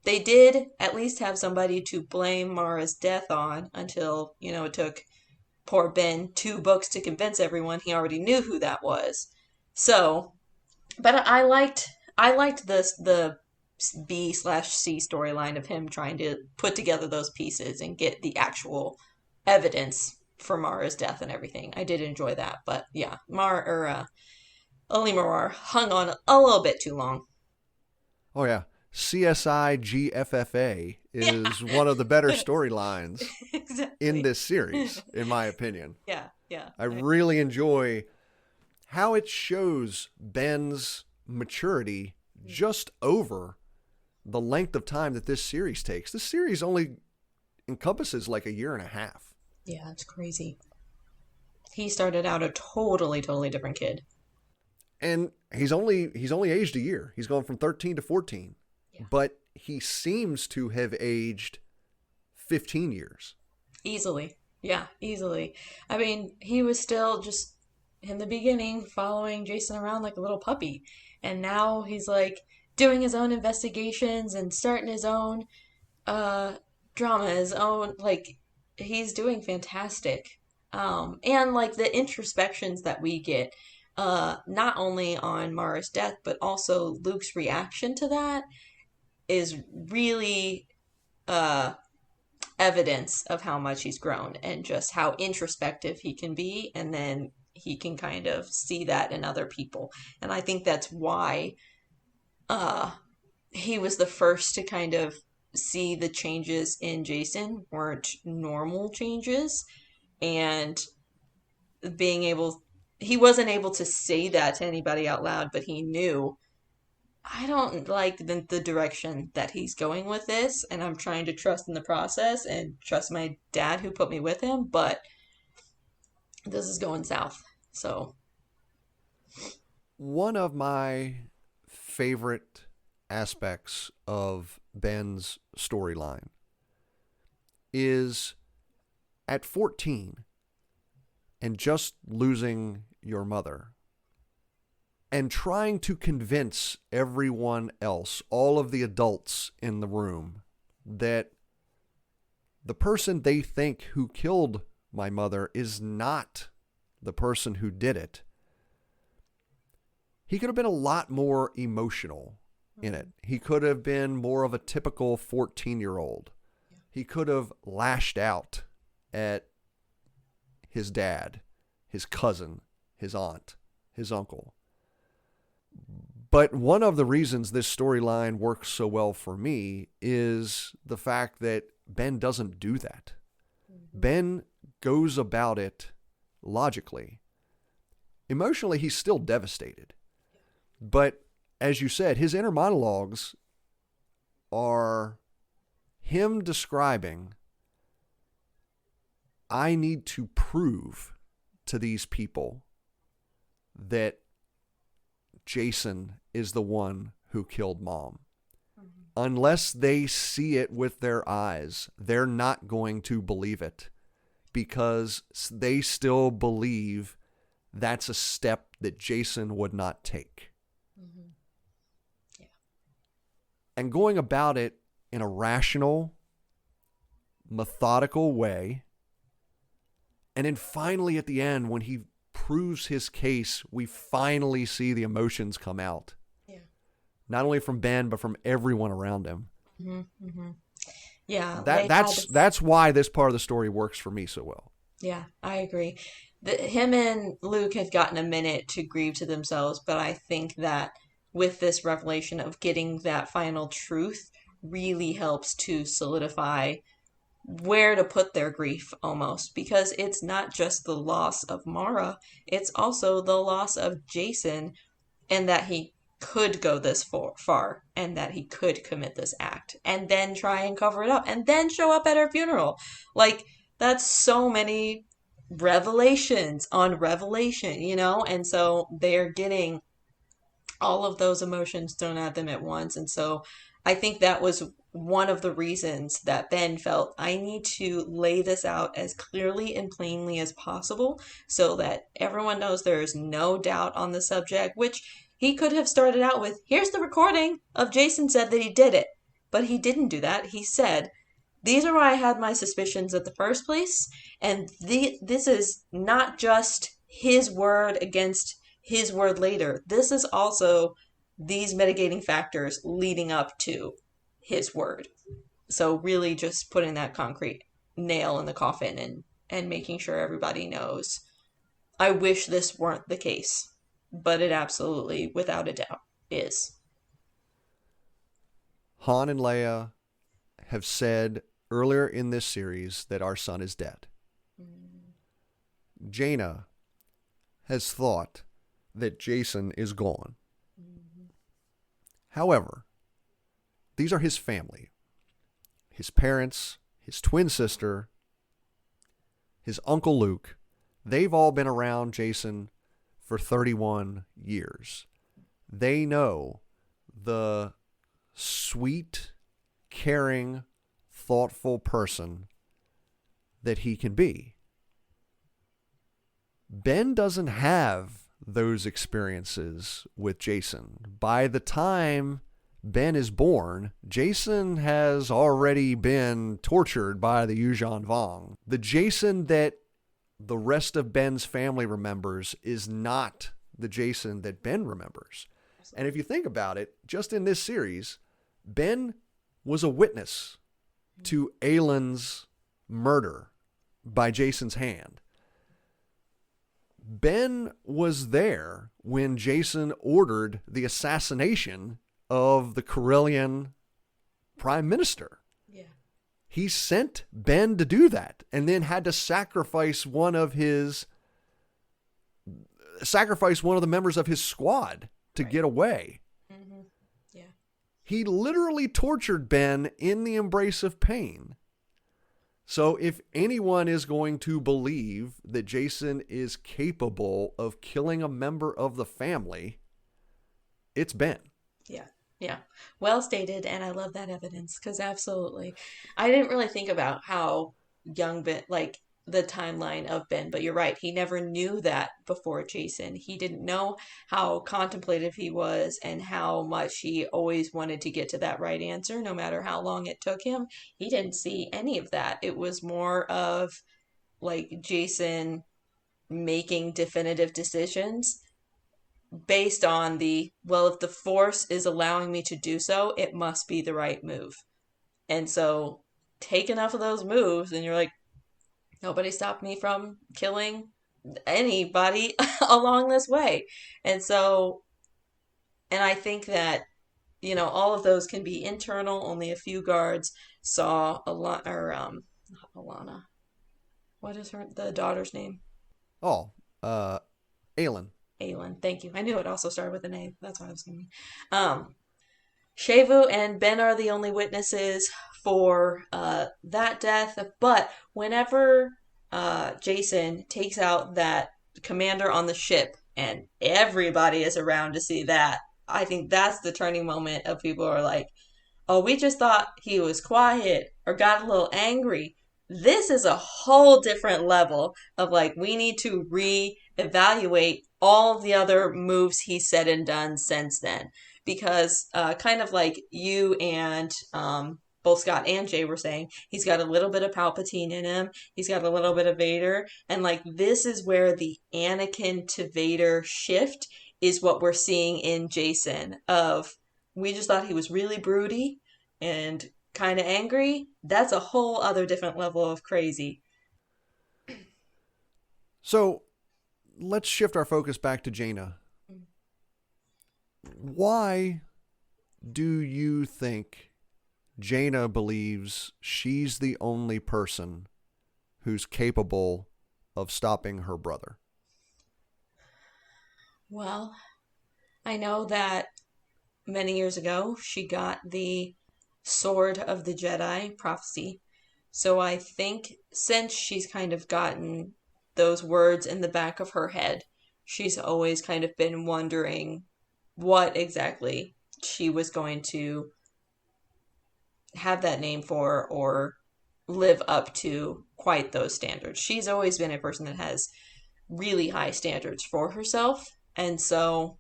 B: they did at least have somebody to blame Mara's death on until, it took poor Ben 2 books to convince everyone he already knew who that was. So, but I liked the B/C storyline of him trying to put together those pieces and get the actual evidence for Mara's death and everything. I did enjoy that, but yeah, Alima Rar hung on a little bit too long.
A: Oh yeah. CSI GFFA is one of the better storylines in this series, in my opinion.
B: Yeah.
A: I really enjoy how it shows Ben's maturity just over the length of time that this series takes. This series only encompasses like a year and a half.
B: Yeah, it's crazy. He started out a totally different kid.
A: And he's only aged a year. He's gone from 13 to 14. Yeah. But he seems to have aged 15 years.
B: Easily. Yeah, easily. I mean, he was still just, in the beginning, following Jason around like a little puppy. And now he's like doing his own investigations and starting his own drama, his own, like, he's doing fantastic. And like the introspections that we get, not only on Mara's death, but also Luke's reaction to that is really uh, evidence of how much he's grown and just how introspective he can be. And then he can kind of see that in other people. And I think that's why uh, he was the first to kind of see the changes in Jason weren't normal changes. And being able, he wasn't able to say that to anybody out loud, but he knew I don't like the direction that he's going with this, and I'm trying to trust in the process and trust my dad who put me with him, but this is going south. So,
A: One of my favorite aspects of Ben's storyline is at 14 and just losing your mother and trying to convince everyone else, all of the adults in the room, that the person they think who killed my mother is not the person who did it. He could have been a lot more emotional in it. He could have been more of a typical 14-year-old. He could have lashed out at his dad, his cousin, his aunt, his uncle. But one of the reasons this storyline works so well for me is the fact that Ben doesn't do that. Ben goes about it logically. Emotionally, he's still devastated. But as you said, his inner monologues are him describing, I need to prove to these people that Jason is the one who killed Mom. Unless they see it with their eyes, they're not going to believe it because they still believe that's a step that Jason would not take.
B: mm-hmm. Yeah.
A: And going about it in a rational, methodical way. And then finally at the end, when he proves his case, we finally see the emotions come out.
B: Yeah.
A: Not only from Ben, but from everyone around him.
B: Mm-hmm. Mm-hmm. Yeah.
A: That's why this part of the story works for me so well.
B: Yeah, I agree. Him and Luke had gotten a minute to grieve to themselves, but I think that with this revelation of getting that final truth really helps to solidify where to put their grief almost, because it's not just the loss of Mara, it's also the loss of Jason, and that he could go this far and that he could commit this act and then try and cover it up and then show up at her funeral. Like, that's so many revelations on revelation, and so they're getting all of those emotions thrown at them at once. And so I think that was one of the reasons that Ben felt, I need to lay this out as clearly and plainly as possible so that everyone knows there is no doubt on the subject, which he could have started out with, here's the recording of Jason said that he did it. But he didn't do that. He said, these are why I had my suspicions at the first place. And this is not just his word against his word later. This is also these mitigating factors leading up to his word. So really just putting that concrete nail in the coffin and making sure everybody knows. I wish this weren't the case, but it absolutely, without a doubt, is.
A: Han and Leia have said earlier in this series that our son is dead. Jaina has thought that Jason is gone. However, these are his family. His parents, his twin sister, his uncle Luke. They've all been around Jason for 31 years. They know the sweet, caring, thoughtful person that he can be. Ben doesn't have those experiences with Jason. By the time Ben is born, Jason has already been tortured by the Yuuzhan Vong. The Jason that the rest of Ben's family remembers is not the Jason that Ben remembers. And if you think about it, just in this series, Ben was a witness to Aylin's murder by Jason's hand. Ben was there when Jason ordered the assassination of the Corellian prime minister.
B: Yeah.
A: He sent Ben to do that and then had to sacrifice one of the members of his squad to get away.
B: Mm-hmm. Yeah.
A: He literally tortured Ben in the embrace of pain. So if anyone is going to believe that Jason is capable of killing a member of the family, it's Ben.
B: Yeah. Yeah. Well stated, and I love that evidence because absolutely. I didn't really think about how young Ben, like the timeline of Ben, but you're right. He never knew that before Jason. He didn't know how contemplative he was and how much he always wanted to get to that right answer, no matter how long it took him. He didn't see any of that. It was more of like Jason making definitive decisions based on if the force is allowing me to do so, it must be the right move. And so take enough of those moves and you're like, nobody stopped me from killing anybody along this way. And so, and I think that, all of those can be internal. Only a few guards saw not Alana. What is the daughter's name?
A: Oh, Aylin.
B: Aylin. Thank you. I knew it also started with an A. That's why I was going to. Shevu and Ben are the only witnesses for that death. But whenever Jason takes out that commander on the ship and everybody is around to see that, I think that's the turning moment of people are like, oh, we just thought he was quiet or got a little angry. This is a whole different level of like, we need to reevaluate all of the other moves he's said and done since then. Because kind of like you and both Scott and Jay were saying, he's got a little bit of Palpatine in him. He's got a little bit of Vader. And like this is where the Anakin to Vader shift is what we're seeing in Jason of we just thought he was really broody and kind of angry. That's a whole other different level of crazy.
A: So let's shift our focus back to Jaina. Why do you think Jaina believes she's the only person who's capable of stopping her brother?
B: Well, I know that many years ago she got the Sword of the Jedi prophecy. So I think since she's kind of gotten those words in the back of her head, she's always kind of been wondering what exactly she was going to have that name for or live up to quite those standards. She's always been a person that has really high standards for herself. And so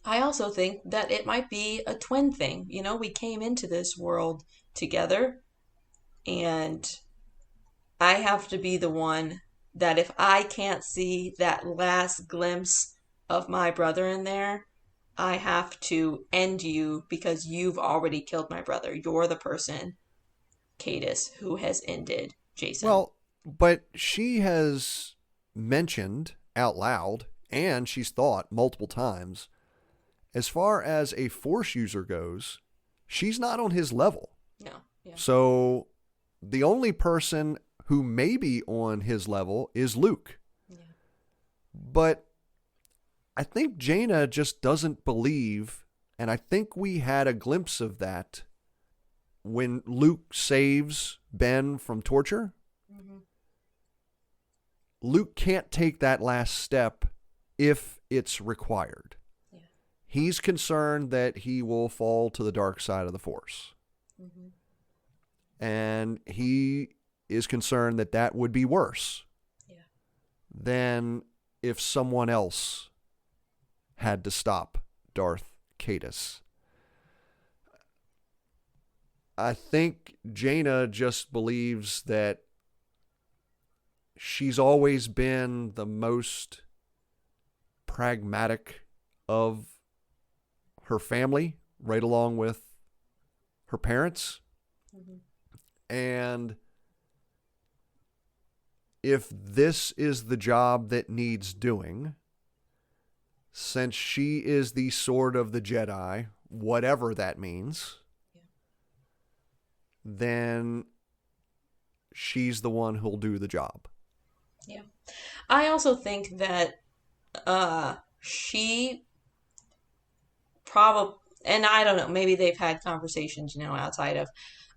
B: I also think that it might be a twin thing. We came into this world together, and I have to be the one that if I can't see that last glimpse of my brother in there, I have to end you because you've already killed my brother. You're the person, Cadis, who has ended Jason.
A: Well, but she has mentioned out loud, and she's thought multiple times, as far as a Force user goes, she's not on his level.
B: No. Yeah.
A: So the only person who may be on his level is Luke.
B: Yeah.
A: But I think Jaina just doesn't believe, and I think we had a glimpse of that when Luke saves Ben from torture.
B: Mm-hmm.
A: Luke can't take that last step if it's required.
B: Yeah.
A: He's concerned that he will fall to the dark side of the Force.
B: Mm-hmm.
A: And he is concerned that that would be worse than if someone else had to stop Darth Cadis. I think Jaina just believes that she's always been the most pragmatic of her family, right along with her parents. Mm-hmm. And if this is the job that needs doing, since she is the sword of the Jedi, whatever that means, then she's the one who'll do the job.
B: Yeah. I also think that she probably, and I don't know, maybe they've had conversations, outside of,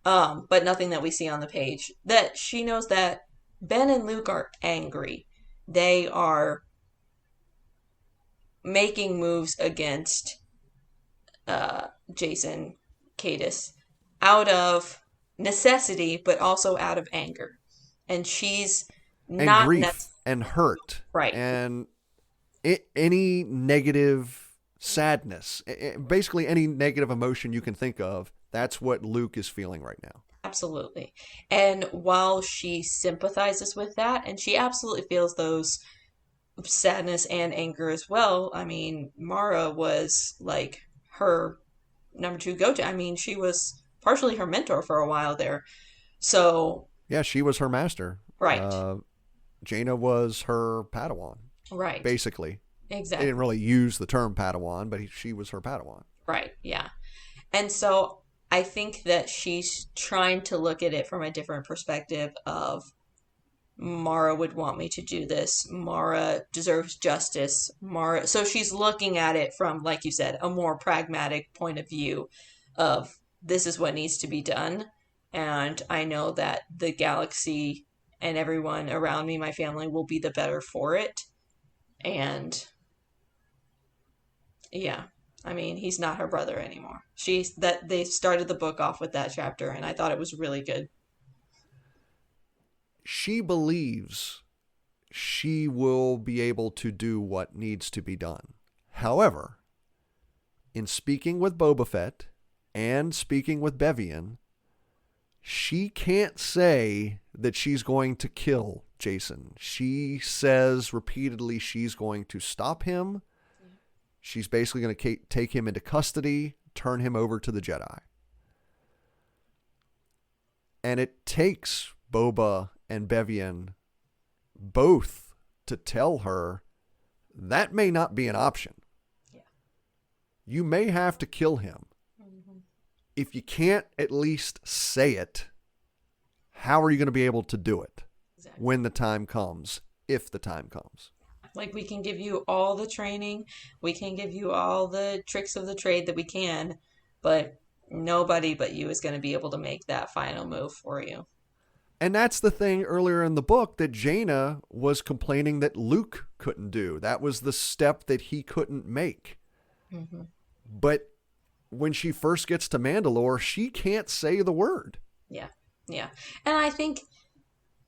B: but nothing that we see on the page, that she knows that Ben and Luke are angry. They are making moves against Jason Cadis out of necessity, but also out of anger. And she's
A: And
B: not
A: grief and hurt
B: right.
A: And any negative sadness, basically any negative emotion you can think of, that's what Luke is feeling right now.
B: Absolutely. And while she sympathizes with that, and she absolutely feels those sadness and anger as well, I mean, Mara was like her number two go-to. I mean, she was partially her mentor for a while there. So,
A: yeah, she was her master.
B: Right.
A: Jaina was her Padawan.
B: Right.
A: Basically.
B: Exactly.
A: They didn't really use the term Padawan, but she was her Padawan.
B: Right. Yeah. And so I think that she's trying to look at it from a different perspective of Mara would want me to do this. Mara deserves justice. Mara, so she's looking at it from, like you said, a more pragmatic point of view of this is what needs to be done. And I know that the galaxy and everyone around me, my family, will be the better for it. And yeah, I mean, he's not her brother anymore. They started the book off with that chapter, and I thought it was really good.
A: She believes she will be able to do what needs to be done. However, in speaking with Boba Fett and speaking with Bevian, she can't say that she's going to kill Jason. She says repeatedly she's going to stop him. She's basically going to take him into custody, turn him over to the Jedi. And it takes Boba and Bevian both to tell her that may not be an option. Yeah. You may have to kill him. Mm-hmm. If you can't at least say it, how are you going to be able to do it when the time comes, if the time comes?
B: Like, we can give you all the training, we can give you all the tricks of the trade that we can, but nobody but you is going to be able to make that final move for you.
A: And that's the thing earlier in the book that Jaina was complaining that Luke couldn't do. That was the step that he couldn't make. Mm-hmm. But when she first gets to Mandalore, she can't say the word.
B: Yeah, yeah. And I think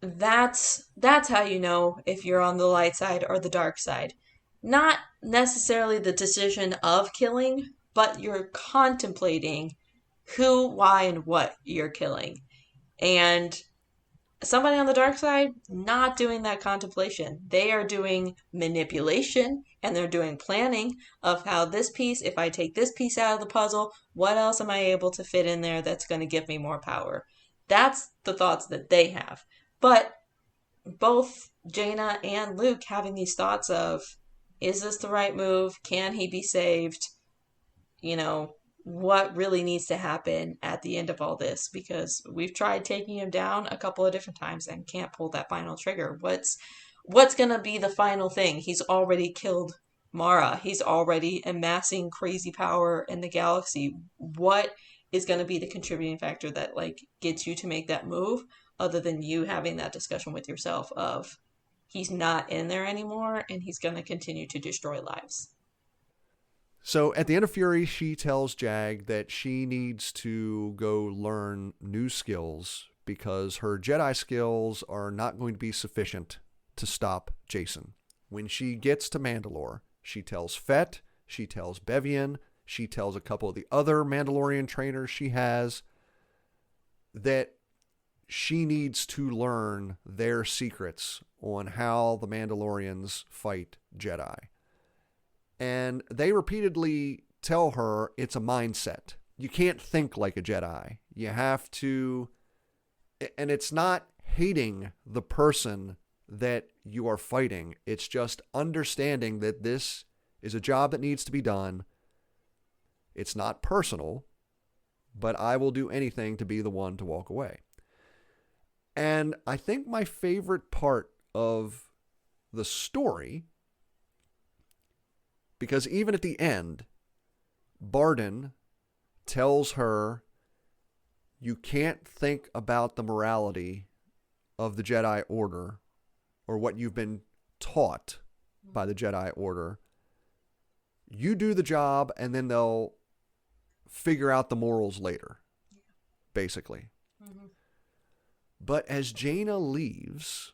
B: that's how you know if you're on the light side or the dark side. Not necessarily the decision of killing, but you're contemplating who, why, and what you're killing. And somebody on the dark side, not doing that contemplation. They are doing manipulation and they're doing planning of how this piece, if I take this piece out of the puzzle, what else am I able to fit in there that's going to give me more power? That's the thoughts that they have. But both Jaina and Luke having these thoughts of, is this the right move? Can he be saved? What really needs to happen at the end of all this, because we've tried taking him down a couple of different times and can't pull that final trigger. What's going to be the final thing? He's already killed Mara. He's already amassing crazy power in the galaxy. What is going to be the contributing factor that gets you to make that move, other than you having that discussion with yourself of he's not in there anymore and he's going to continue to destroy lives?
A: So at the end of Fury, she tells Jag that she needs to go learn new skills because her Jedi skills are not going to be sufficient to stop Jason. When she gets to Mandalore, she tells Fett, she tells Bevian, she tells a couple of the other Mandalorian trainers she has, that she needs to learn their secrets on how the Mandalorians fight Jedi. And they repeatedly tell her it's a mindset. You can't think like a Jedi. You have to, and it's not hating the person that you are fighting. It's just understanding that this is a job that needs to be done. It's not personal, but I will do anything to be the one to walk away. And I think my favorite part of the story, because even at the end, Barden tells her, you can't think about the morality of the Jedi Order or what you've been taught by the Jedi Order. You do the job and then they'll figure out the morals later, basically. Mm-hmm. But as Jaina leaves,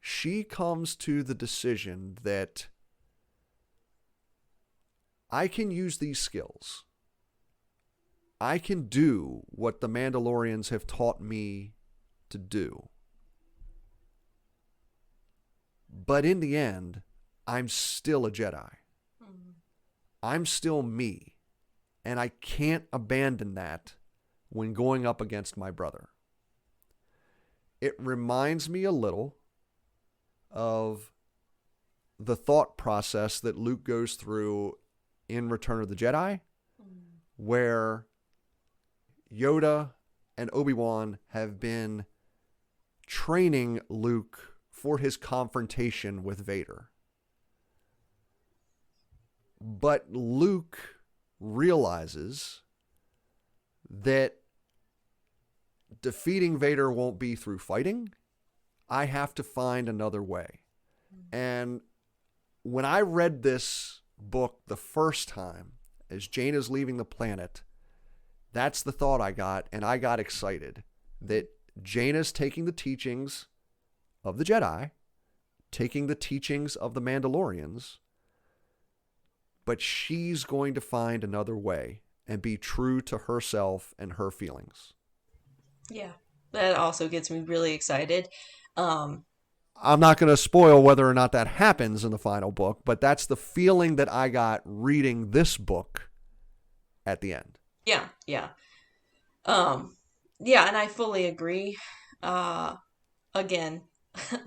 A: she comes to the decision that I can use these skills. I can do what the Mandalorians have taught me to do. But in the end, I'm still a Jedi. Mm-hmm. I'm still me. And I can't abandon that when going up against my brother. It reminds me a little of the thought process that Luke goes through in Return of the Jedi, where Yoda and Obi-Wan have been training Luke for his confrontation with Vader. But Luke realizes that defeating Vader won't be through fighting. I have to find another way. And when I read this book the first time, as Jaina's leaving the planet, that's the thought I got, and I got excited that Jaina's taking the teachings of the Jedi, taking the teachings of the Mandalorians, but she's going to find another way and be true to herself and her feelings.
B: Yeah, that also gets me really excited.
A: I'm not going to spoil whether or not that happens in the final book, but that's the feeling that I got reading this book at the end.
B: Yeah, yeah. Yeah, and I fully agree. Again,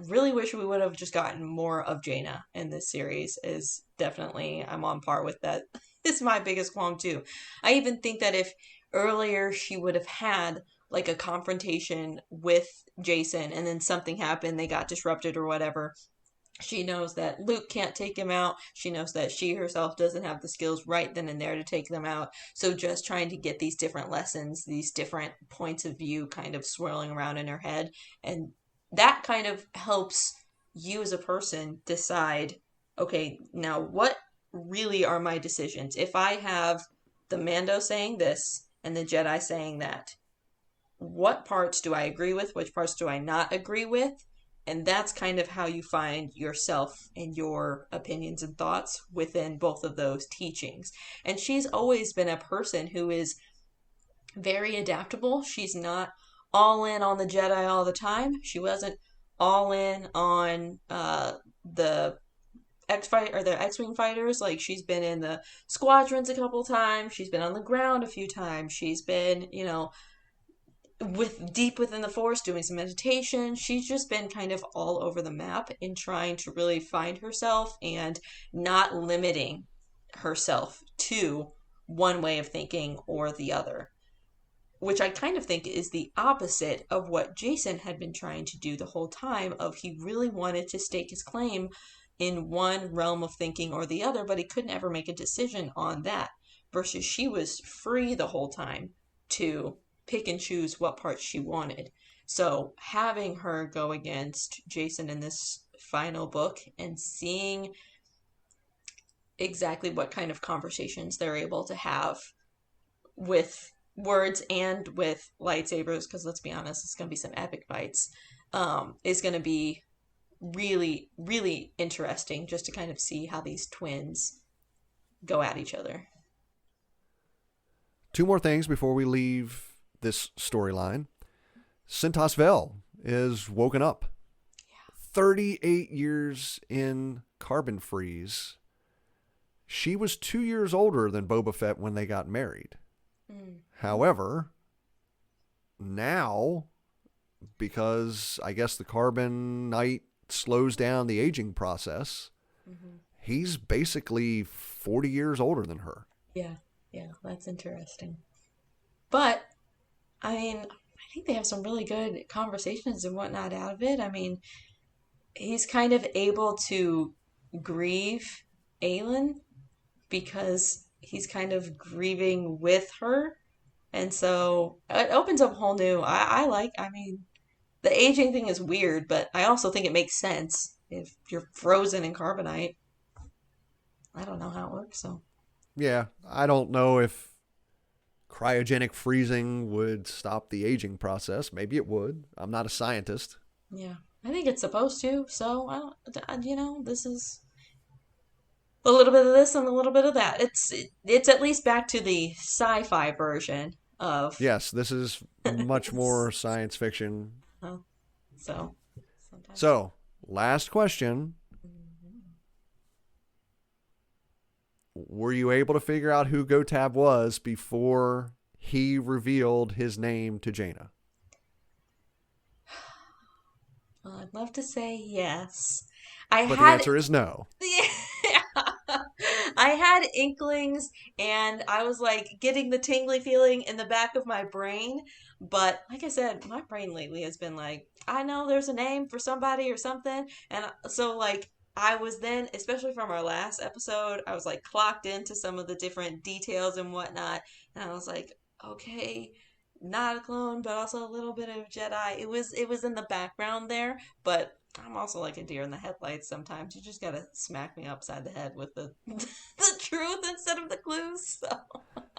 B: really wish we would have just gotten more of Jaina in this series. Is definitely, I'm on par with that. It's my biggest qualm too. I even think that if earlier she would have had like a confrontation with Jason and then something happened, they got disrupted or whatever. She knows that Luke can't take him out. She knows that she herself doesn't have the skills right then and there to take them out. So just trying to get these different lessons, these different points of view kind of swirling around in her head. And that kind of helps you as a person decide, okay, now what really are my decisions? If I have the Mando saying this and the Jedi saying that, what parts do I agree with? Which parts do I not agree with? And that's kind of how you find yourself and your opinions and thoughts within both of those teachings. And she's always been a person who is very adaptable. She's not all in on the Jedi all the time. She wasn't all in on the X-Wing fighters. Like, she's been in the squadrons a couple times. She's been on the ground a few times. She's been, deep within the Force doing some meditation. She's just been kind of all over the map in trying to really find herself and not limiting herself to one way of thinking or the other, which I kind of think is the opposite of what Jason had been trying to do the whole time. Of he really wanted to stake his claim in one realm of thinking or the other, but he couldn't ever make a decision on that, versus she was free the whole time to pick and choose what parts she wanted. So having her go against Jason in this final book and seeing exactly what kind of conversations they're able to have with words and with lightsabers, because let's be honest, it's going to be some epic fights, is going to be really, really interesting just to kind of see how these twins go at each other.
A: Two more things before we leave this storyline, Sintas Vel is woken up. 38 years in carbon freeze. She was 2 years older than Boba Fett when they got married. However, now, because I guess the carbonite slows down the aging process, he's basically 40 years older than her.
B: Yeah, that's interesting. But, I mean, I think they have some really good conversations and whatnot out of it. I mean, he's kind of able to grieve Aelin because he's kind of grieving with her. And so it opens up a whole new. I mean, the aging thing is weird, but I also think it makes sense if you're frozen in carbonite. I don't know how it works, so.
A: Yeah, I don't know if cryogenic freezing would stop the aging process. Maybe it would. I'm not a scientist.
B: Yeah, I think it's supposed to. So this is a little bit of this and a little bit of that. It's at least back to the sci-fi version of.
A: Yes, this is much more science fiction.
B: So sometimes.
A: So, last question. Were you able to figure out who Gotab was before he revealed his name to Jaina?
B: Well, I'd love to say yes.
A: But the answer is no.
B: Yeah. I had inklings and I was like getting the tingly feeling in the back of my brain. But like I said, my brain lately has been like, I know there's a name for somebody or something. And so, like, I was then, especially from our last episode, I was like clocked into some of the different details and whatnot. And I was like, okay, not a clone, but also a little bit of Jedi. It was in the background there, but I'm also like a deer in the headlights sometimes. You just gotta smack me upside the head with the the truth instead of the clues.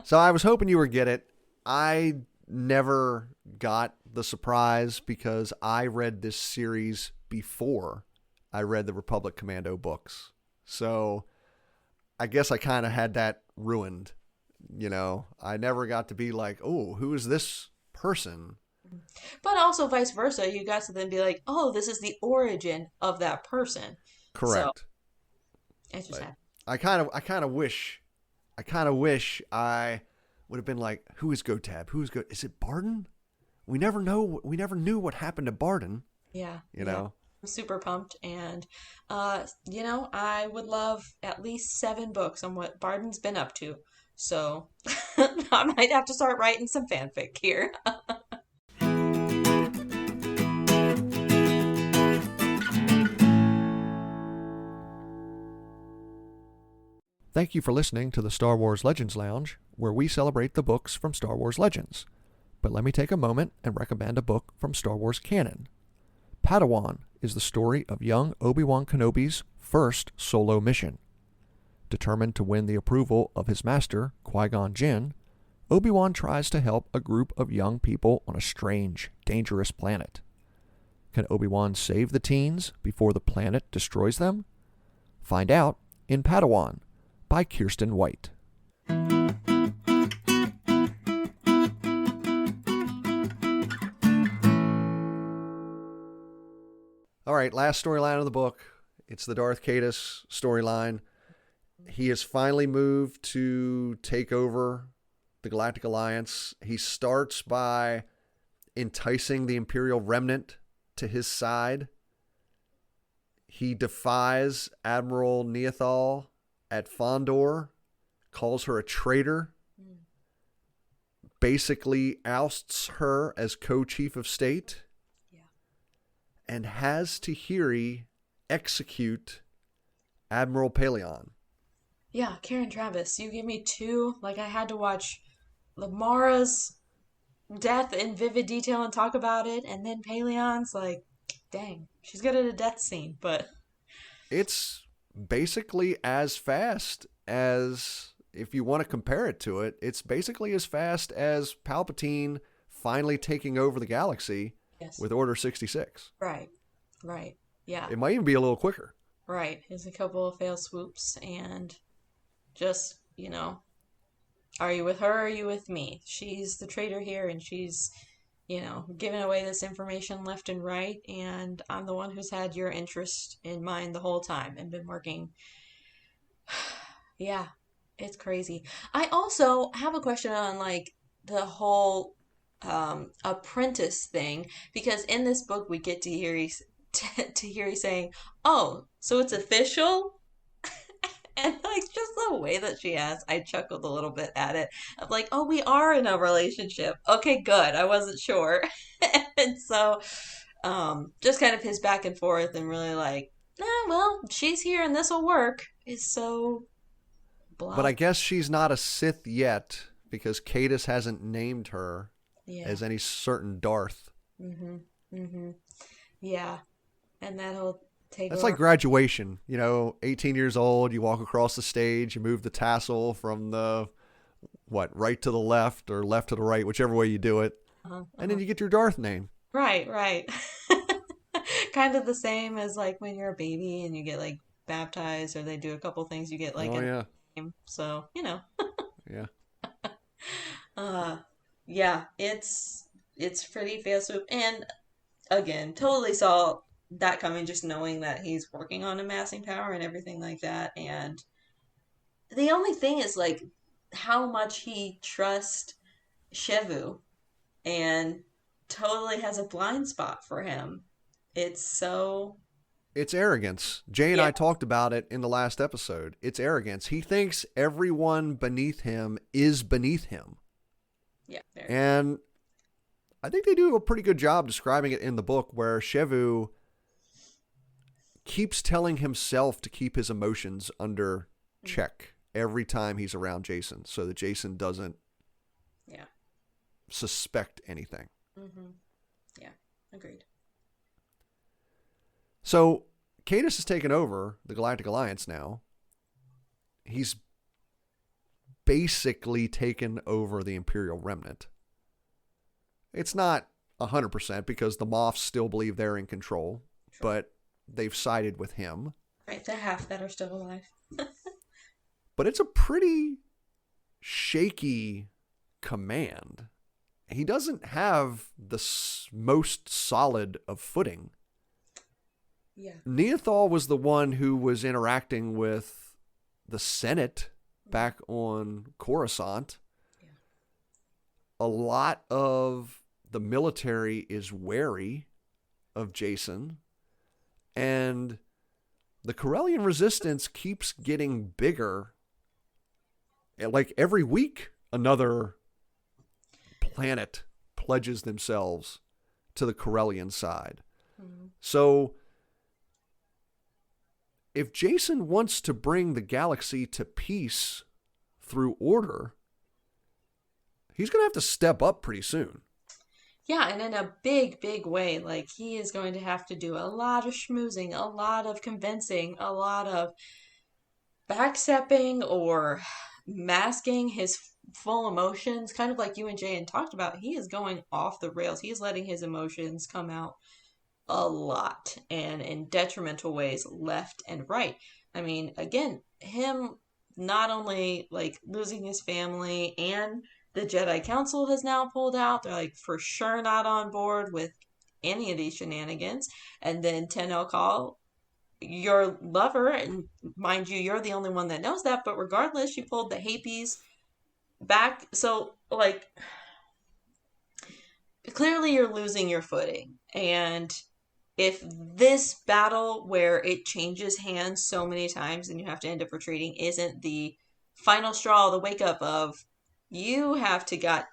A: So I was hoping you would get it. I never got the surprise because I read this series before I read the Republic Commando books. So I guess I kind of had that ruined. You know, I never got to be like, oh, who is this person?
B: But also vice versa, you got to then be like, oh, this is the origin of that person.
A: Correct.
B: So, it just happened.
A: I kind of wish I would have been like, who is Gotab? Is it Barden? We never knew what happened to Barden.
B: Yeah.
A: You know?
B: I'm super pumped. And, I would love at least 7 books on what Barden's been up to. So I might have to start writing some fanfic here.
A: Thank you for listening to the Star Wars Legends Lounge, where we celebrate the books from Star Wars Legends. But let me take a moment and recommend a book from Star Wars canon. Padawan is the story of young Obi-Wan Kenobi's first solo mission. Determined to win the approval of his master, Qui-Gon Jinn, Obi-Wan tries to help a group of young people on a strange, dangerous planet. Can Obi-Wan save the teens before the planet destroys them? Find out in Padawan by Kirsten White. All right, last storyline of the book. It's the Darth Caedus storyline. He has finally moved to take over the Galactic Alliance. He starts by enticing the Imperial Remnant to his side. He defies Admiral Neothal at Fondor, calls her a traitor, basically ousts her as co-chief of state, and has Tahiri execute Admiral Paleon.
B: Yeah, Karen Travis, you give me 2. Like, I had to watch Lamara's death in vivid detail and talk about it, and then Paleon's like, dang, she's good at a death scene, but
A: it's basically as fast as, if you want to compare it to it, it's basically as fast as Palpatine finally taking over the galaxy with Order 66.
B: Right, yeah.
A: It might even be a little quicker.
B: Right, there's a couple of fail swoops and just, Are you with her or are you with me? She's the traitor here and she's, giving away this information left and right. And I'm the one who's had your interest in mind the whole time and been working. Yeah, it's crazy. I also have a question on like the whole apprentice thing because in this book we get to hear to hear he saying, "Oh, so it's official." And like just the way that she asked, I chuckled a little bit at it. I'm like, oh, we are in a relationship. Okay, good. I wasn't sure. And so, just kind of his back and forth and really like, well, she's here and this will work is so
A: But
B: blah.
A: I guess she's not a Sith yet because Cadus hasn't named her
B: Yeah.
A: as any certain Darth.
B: Mm-hmm. Mm-hmm. Yeah. And that'll take
A: That's like
B: over.
A: graduation. 18 years old, you walk across the stage, you move the tassel from the, right to the left or left to the right, whichever way you do it.
B: Uh-huh.
A: And
B: Uh-huh.
A: then you get your Darth name.
B: Right, right. Kind of the same as like when you're a baby and you get like baptized or they do a couple things, you get like
A: Oh,
B: a
A: yeah.
B: name. So,
A: Yeah.
B: uh yeah, it's pretty fast move. And again, totally saw that coming just knowing that he's working on amassing power and everything like that. And the only thing is like how much he trusts Shevu and totally has a blind spot for him. It's so,
A: It's arrogance. Jay and
B: yeah,
A: I talked about it in the last episode. It's arrogance. He thinks everyone beneath him is beneath him.
B: yeah, very.
A: And I think they do a pretty good job describing it in the book where Shevu keeps telling himself to keep his emotions under check every time he's around Jason so that Jason doesn't
B: Yeah.
A: suspect anything.
B: Mm-hmm. Yeah. Agreed.
A: So Cadus has taken over the Galactic Alliance now. He's basically taken over the Imperial Remnant. It's not 100% because the Moffs still believe they're in control,
B: Sure.
A: but they've sided with him.
B: Right, the half that are still alive.
A: But it's a pretty shaky command. He doesn't have the most solid of footing.
B: Yeah.
A: Neothal was the one who was interacting with the Senate back on Coruscant.
B: Yeah.
A: A lot of the military is wary of Jason, and the Corellian resistance keeps getting bigger. Like every week, another planet pledges themselves to the Corellian side.
B: Mm-hmm.
A: So if Jason wants to bring the galaxy to peace through order, he's going to have to step up pretty soon.
B: Yeah, and in a big, big way. Like, he is going to have to do a lot of schmoozing, a lot of convincing, a lot of backstepping or masking his full emotions, kind of like you and Jay had talked about. He is going off the rails. He is letting his emotions come out a lot and in detrimental ways, left and right. I mean, again, him not only like losing his family and the Jedi Council has now pulled out. They're like for sure not on board with any of these shenanigans. And then Ten Call, your lover, and mind you, you're the only one that knows that, but regardless, she pulled the Happies back. So, like, clearly you're losing your footing. And if this battle where it changes hands so many times and you have to end up retreating isn't the final straw, the wake up of you've got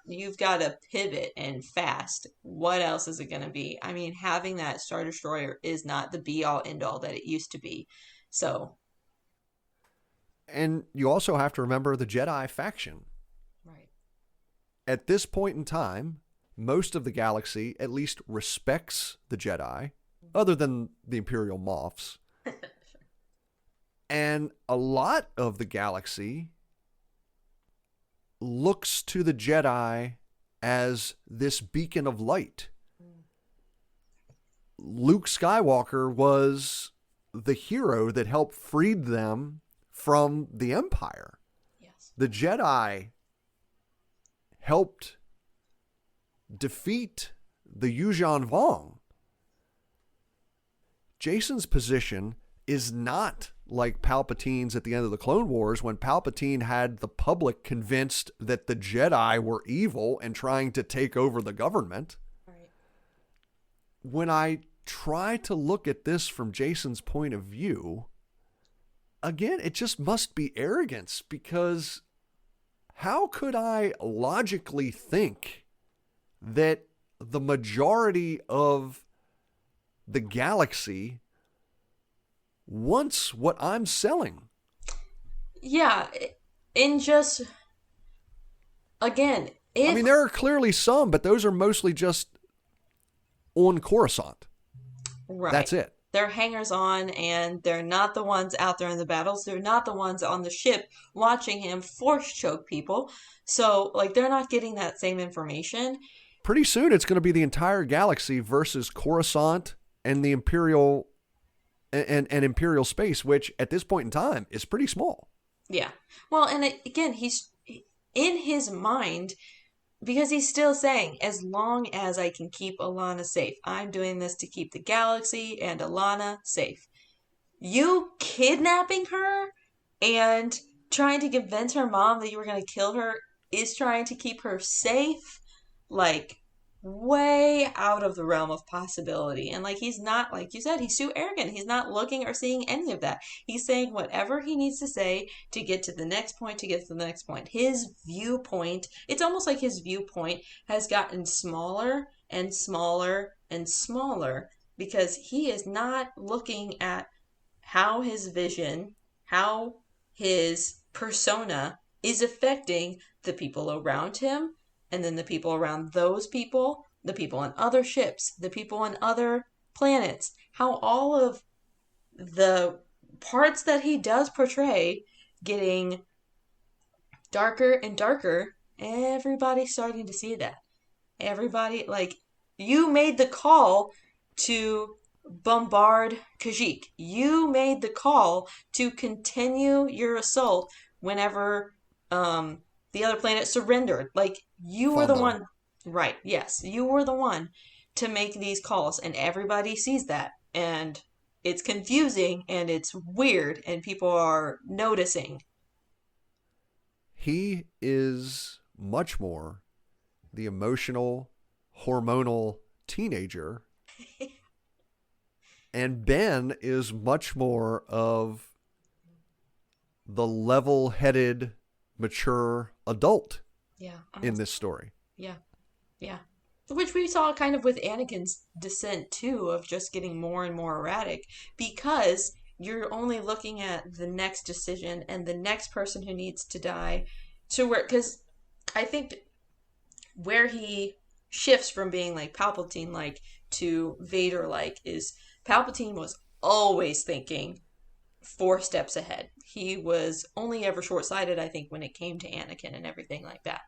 B: to pivot and fast. What else is it going to be? I mean, having that Star Destroyer is not the be all end all that it used to be. So,
A: And you also have to remember the Jedi faction.
B: right.
A: At this point in time, most of the galaxy at least respects the Jedi, other than the Imperial Moffs. And a lot of the galaxy looks to the Jedi as this beacon of light. Luke Skywalker was the hero that helped freed them from the Empire.
B: Yes.
A: The Jedi helped defeat the Yuuzhan Vong. Jason's position is not like Palpatine's at the end of the Clone Wars, when Palpatine had the public convinced that the Jedi were evil and trying to take over the government.
B: Right.
A: When I try to look at this from Jason's point of view, again, it just must be arrogance, because how could I logically think that the majority of the galaxy wants what I'm selling?
B: Yeah, in just, again,
A: I mean, there are clearly some, but those are mostly just on Coruscant.
B: right.
A: That's it.
B: They're hangers on, and they're not the ones out there in the battles. They're not the ones on the ship watching him force choke people. So, like, they're not getting that same information.
A: Pretty soon, it's going to be the entire galaxy versus Coruscant and the Imperial and Imperial space, which at this point in time is pretty small.
B: Yeah. Well, and again, he's in his mind, because he's still saying, as long as I can keep Alana safe, I'm doing this to keep the galaxy and Alana safe. You kidnapping her and trying to convince her mom that you were going to kill her is trying to keep her safe? Like, way out of the realm of possibility. And like, he's not, like you said, he's too arrogant. He's not looking or seeing any of that. He's saying whatever he needs to say to get to the next point, to get to the next point. His viewpoint, it's almost like his viewpoint has gotten smaller and smaller and smaller, because he is not looking at how his vision, how his persona is affecting the people around him, and then the people around those people, the people on other ships, the people on other planets, how all of the parts that he does portray getting darker and darker. Everybody's starting to see that. Everybody, like, you made the call to bombard Kashyyyk. You made the call to continue your assault whenever the other planet surrendered. Like, you were the one, right? Yes, you were the one to make these calls, and everybody sees that, and it's confusing and it's weird, and people are noticing.
A: He is much more the emotional, hormonal teenager, and Ben is much more of the level-headed, mature adult.
B: Yeah,
A: in this story.
B: Yeah, yeah. Which we saw kind of with Anakin's descent too, of just getting more and more erratic, because you're only looking at the next decision and the next person who needs to die. To where, because I think where he shifts from being like Palpatine like to Vader like is Palpatine was always thinking 4 steps ahead. He was only ever short-sighted, I think, when it came to Anakin and everything like that.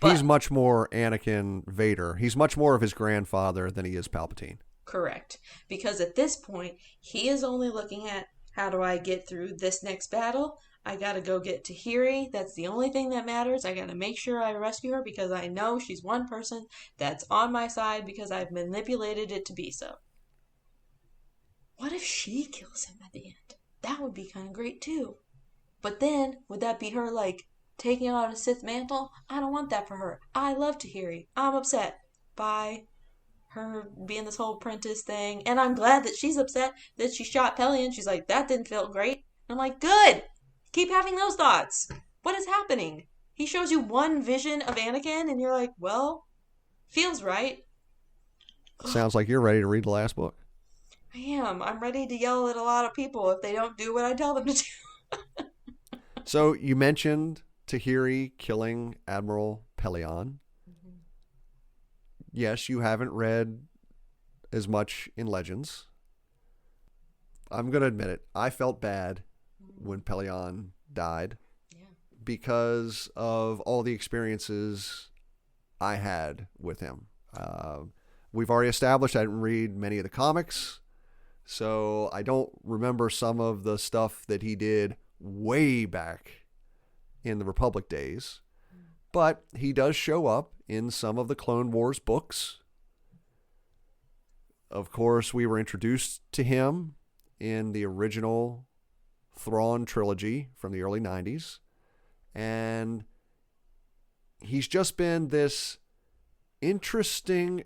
B: But,
A: he's much more Anakin Vader. He's much more of his grandfather than he is Palpatine.
B: Correct. Because at this point, he is only looking at, how do I get through this next battle? I gotta go get Tahiri. That's the only thing that matters. I gotta make sure I rescue her, because I know she's one person that's on my side, because I've manipulated it to be so. What if she kills him at the end? That would be kind of great too. But then, would that be her, like, taking on a Sith mantle? I don't want that for her. I love Tahiri. I'm upset by her being this whole apprentice thing. And I'm glad that she's upset that she shot Pelion. She's like, that didn't feel great. And I'm like, good! Keep having those thoughts. What is happening? He shows you one vision of Anakin, and you're like, well, feels right.
A: Sounds like you're ready to read the last book.
B: I am. I'm ready to yell at a lot of people if they don't do what I tell them to do.
A: So you mentioned Tahiri killing Admiral Pelion.
B: Mm-hmm.
A: Yes, you haven't read as much in Legends. I'm going to admit it. I felt bad when Pelion died, because of all the experiences I had with him. We've already established I didn't read many of the comics, so I don't remember some of the stuff that he did way back in the Republic days. But he does show up in some of the Clone Wars books. Of course, we were introduced to him in the original Thrawn trilogy from the early 90s. And he's just been this interesting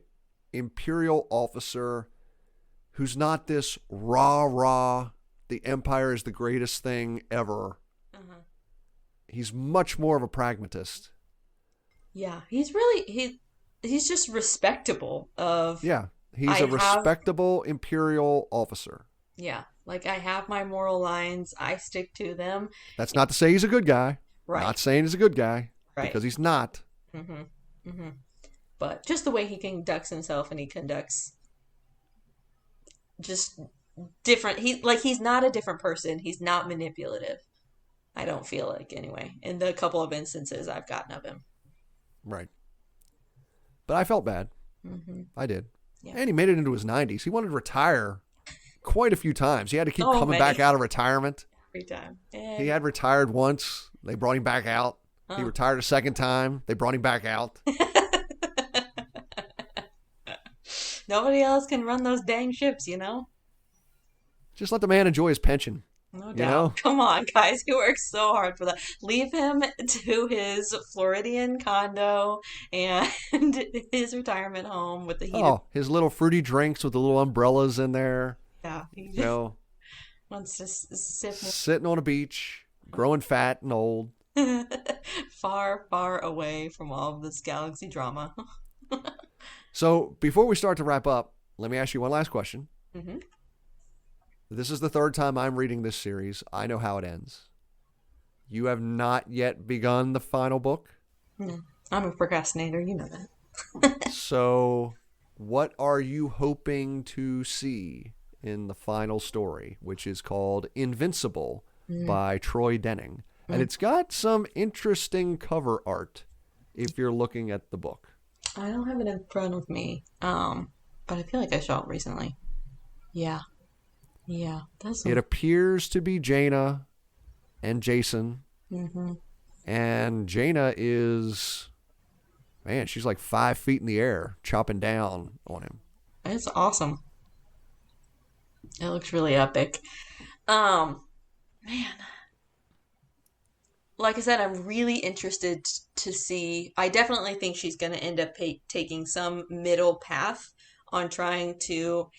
A: Imperial officer who's not this rah-rah, the Empire is the greatest thing ever.
B: Uh-huh.
A: He's much more of a pragmatist.
B: Yeah, he's just respectable of
A: Yeah, he's
B: I
A: a
B: have
A: respectable Imperial officer.
B: yeah, like I have my moral lines, I stick to them.
A: That's not to say he's a good guy.
B: Right,
A: Not saying he's a good guy,
B: right.
A: because he's not.
B: Mm-hmm. Mm-hmm. But just the way he conducts himself and he conducts just different he's not a different person. He's not manipulative. I don't feel like anyway. In the couple of instances I've gotten of him.
A: Right. But I felt bad.
B: Mm-hmm.
A: I did.
B: Yeah.
A: And he made it into his 90s. He wanted to retire quite a few times. He had to keep
B: Oh,
A: coming
B: man.
A: back out of retirement.
B: Every time.
A: He had retired once. They brought him back out. He retired a second time. They brought him back out.
B: Nobody else can run those dang ships, you know?
A: Just let the man enjoy his pension.
B: No doubt.
A: You know?
B: Come on, guys. He works so hard for that. Leave him to his Floridian condo and his retirement home with the heated.
A: Oh, his little fruity drinks with the little umbrellas in there.
B: Yeah. He just
A: You know,
B: wants to sip
A: sitting on a beach, growing fat and old.
B: far, far away from all of this galaxy drama.
A: So before we start to wrap up, let me ask you one last question.
B: Mm-hmm.
A: This is the third time I'm reading this series. I know how it ends. You have not yet begun the final book.
B: No, I'm a procrastinator. You know that.
A: So what are you hoping to see in the final story, which is called Invincible by Troy Denning? And it's got some interesting cover art if you're looking at the book.
B: I don't have it in front of me, but I feel like I saw it recently. Yeah. Yeah.
A: It appears to be Jaina and Jason.
B: Mm-hmm.
A: And Jaina is, man, she's like 5 feet in the air, chopping down on him.
B: It's awesome. It looks really epic. Man. Like I said, I'm really interested to see. I definitely think she's going to end up taking some middle path on trying to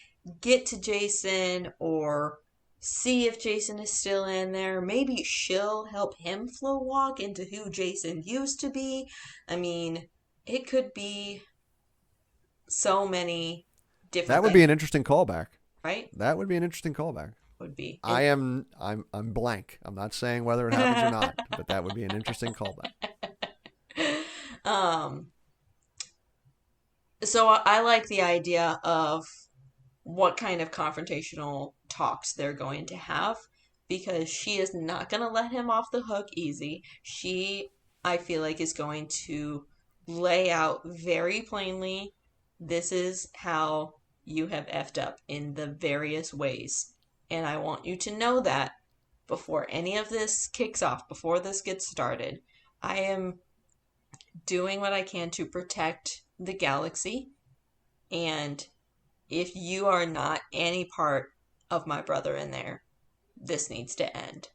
B: get to Jason or see if Jason is still in there. Maybe she'll help him flow walk into who Jason used to be. I mean, it could be so many different
A: That would be an interesting callback.
B: right?
A: That would be an interesting callback.
B: Would be.
A: I'm blank. I'm not saying whether it happens or not, but that would be an interesting callback.
B: So I like the idea of what kind of confrontational talks they're going to have because she is not going to let him off the hook easy. She, I feel like, is going to lay out very plainly, this is how you have effed up in the various ways. And I want you to know that before any of this kicks off, before this gets started, I am doing what I can to protect the galaxy. And if you are not any part of my brother in there, this needs to end.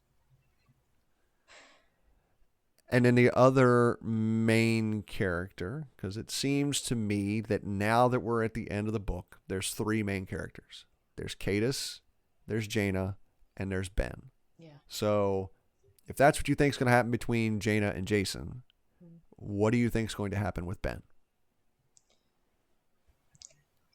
A: And then the other main character, because it seems to me that now that we're at the end of the book, there's 3 main characters. There's Cadus, there's Jaina, and there's Ben.
B: Yeah.
A: So if that's what you think is going to happen between Jaina and Jason, what do you think is going to happen with Ben?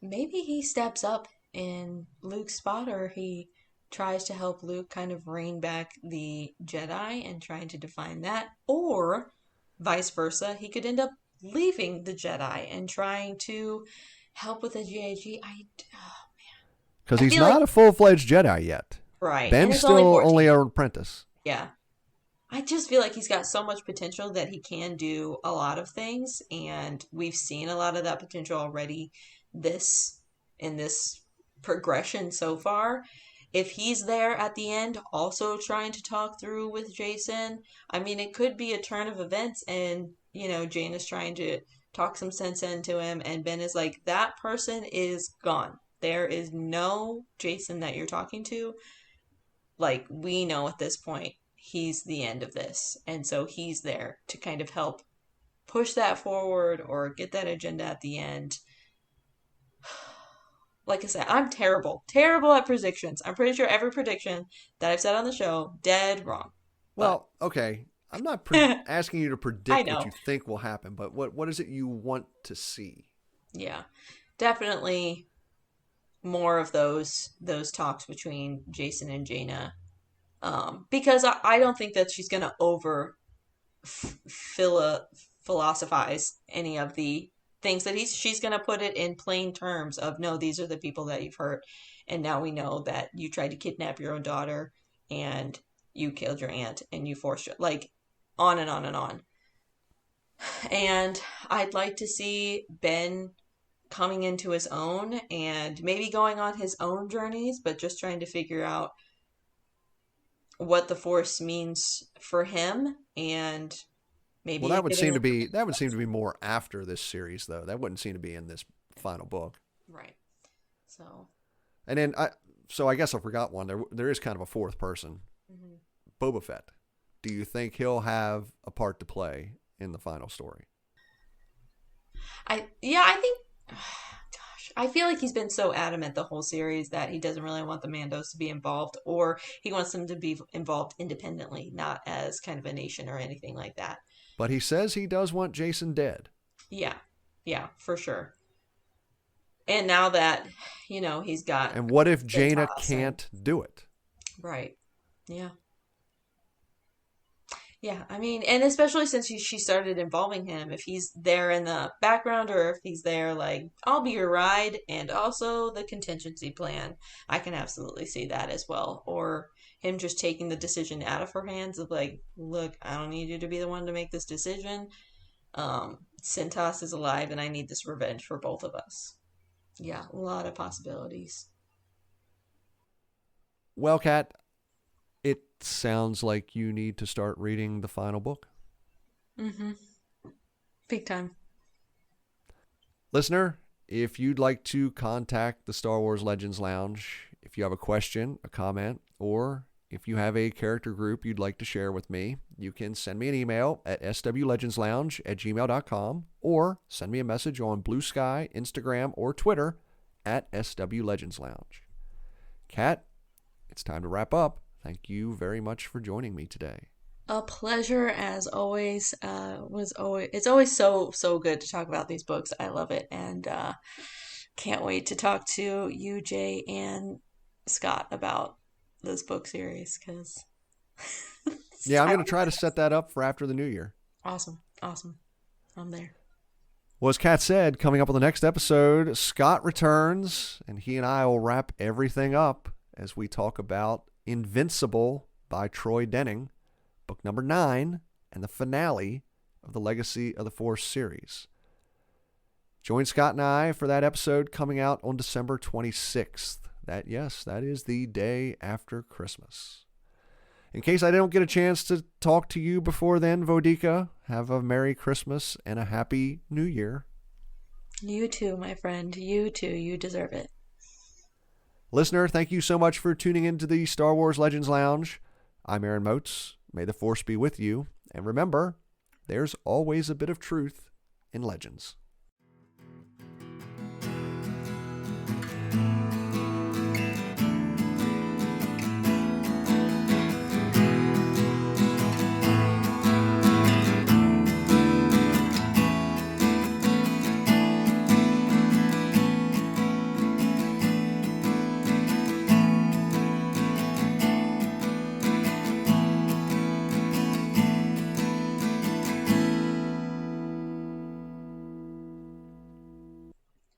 B: Maybe he steps up in Luke's spot, or he tries to help Luke kind of rein back the Jedi and trying to define that, or vice versa, he could end up leaving the Jedi and trying to help with the GIG.
A: Because
B: I
A: he's
B: feel
A: not
B: like-
A: a full-fledged Jedi yet.
B: Right. And
A: Ben's
B: it's only
A: still
B: 14.
A: only an apprentice.
B: Yeah. I just feel like he's got so much potential that he can do a lot of things, and we've seen a lot of that potential already in this progression so far. if he's there at the end also trying to talk through with Jason, I mean, it could be a turn of events and, Jane is trying to talk some sense into him and Ben is like, that person is gone. There is no Jason that you're talking to. Like, we know at this point he's the end of this. And so he's there to kind of help push that forward or get that agenda at the end. Like I said, I'm terrible, terrible at predictions. I'm pretty sure every prediction that I've said on the show, dead wrong. But
A: Well, okay. I'm not asking you to
B: I
A: predict what
B: know.
A: you think will happen, but what is it you want to see?
B: Yeah. Definitely more of those talks between Jason and Jaina. Because I don't think that she's gonna over philosophize any of the things that she's going to put it in plain terms of, no, these are the people that you've hurt, and now we know that you tried to kidnap your own daughter and you killed your aunt and you forced her, like, on and on and on. And I'd like to see Ben coming into his own and maybe going on his own journeys, but just trying to figure out what the force means for him and
A: Well,
B: maybe
A: that would
B: getting
A: seem
B: a
A: to be that would seem to be more after this series, though. That wouldn't seem to be in this final book.
B: right. So,
A: And then so I guess I forgot one. There is kind of a fourth person,
B: mhm.
A: Boba Fett. Do you think he'll have a part to play in the final story?
B: I think gosh, I feel like he's been so adamant the whole series that he doesn't really want the Mandos to be involved, or he wants them to be involved independently, not as kind of a nation or anything like that.
A: But he says he does want Jason dead.
B: Yeah. Yeah, for sure. And now that, he's got
A: And what if Jaina
B: Centos and
A: can't do it?
B: right. Yeah. Yeah, I mean, and especially since she started involving him, if he's there in the background or if he's there, like, I'll be your ride and also the contingency plan, I can absolutely see that as well. Or him just taking the decision out of her hands of, like, look, I don't need you to be the one to make this decision. Centos is alive and I need this revenge for both of us. Yeah, a lot of possibilities.
A: Well, Kat, it sounds like you need to start reading the final book.
B: Mm-hmm. Big time.
A: Listener, if you'd like to contact the Star Wars Legends Lounge, if you have a question, a comment, or if you have a character group you'd like to share with me, you can send me an email at swlegendslounge@gmail.com or send me a message on Blue Sky, Instagram, or Twitter at swlegendslounge. Kat, it's time to wrap up. Thank you very much for joining me today.
B: A pleasure as always. It's always so good to talk about these books. I love it, and can't wait to talk to you, Jay, and Scott about this book series because
A: Yeah, I'm going to try to set that up for after the new year.
B: awesome, awesome. I'm there.
A: Well, as Kat said, coming up on the next episode, Scott returns, and he and I will wrap everything up as we talk about Invincible by Troy Denning, book number 9, and the finale of the Legacy of the Force series. Join Scott and I for that episode coming out on December 26th. That is the day after Christmas. In case I don't get a chance to talk to you before then, Vodika, have a Merry Christmas and a Happy New Year.
B: You too, my friend. You too. You deserve it.
A: Listener, thank you so much for tuning into the Star Wars Legends Lounge. I'm Aaron Motes. May the Force be with you. And remember, there's always a bit of truth in legends.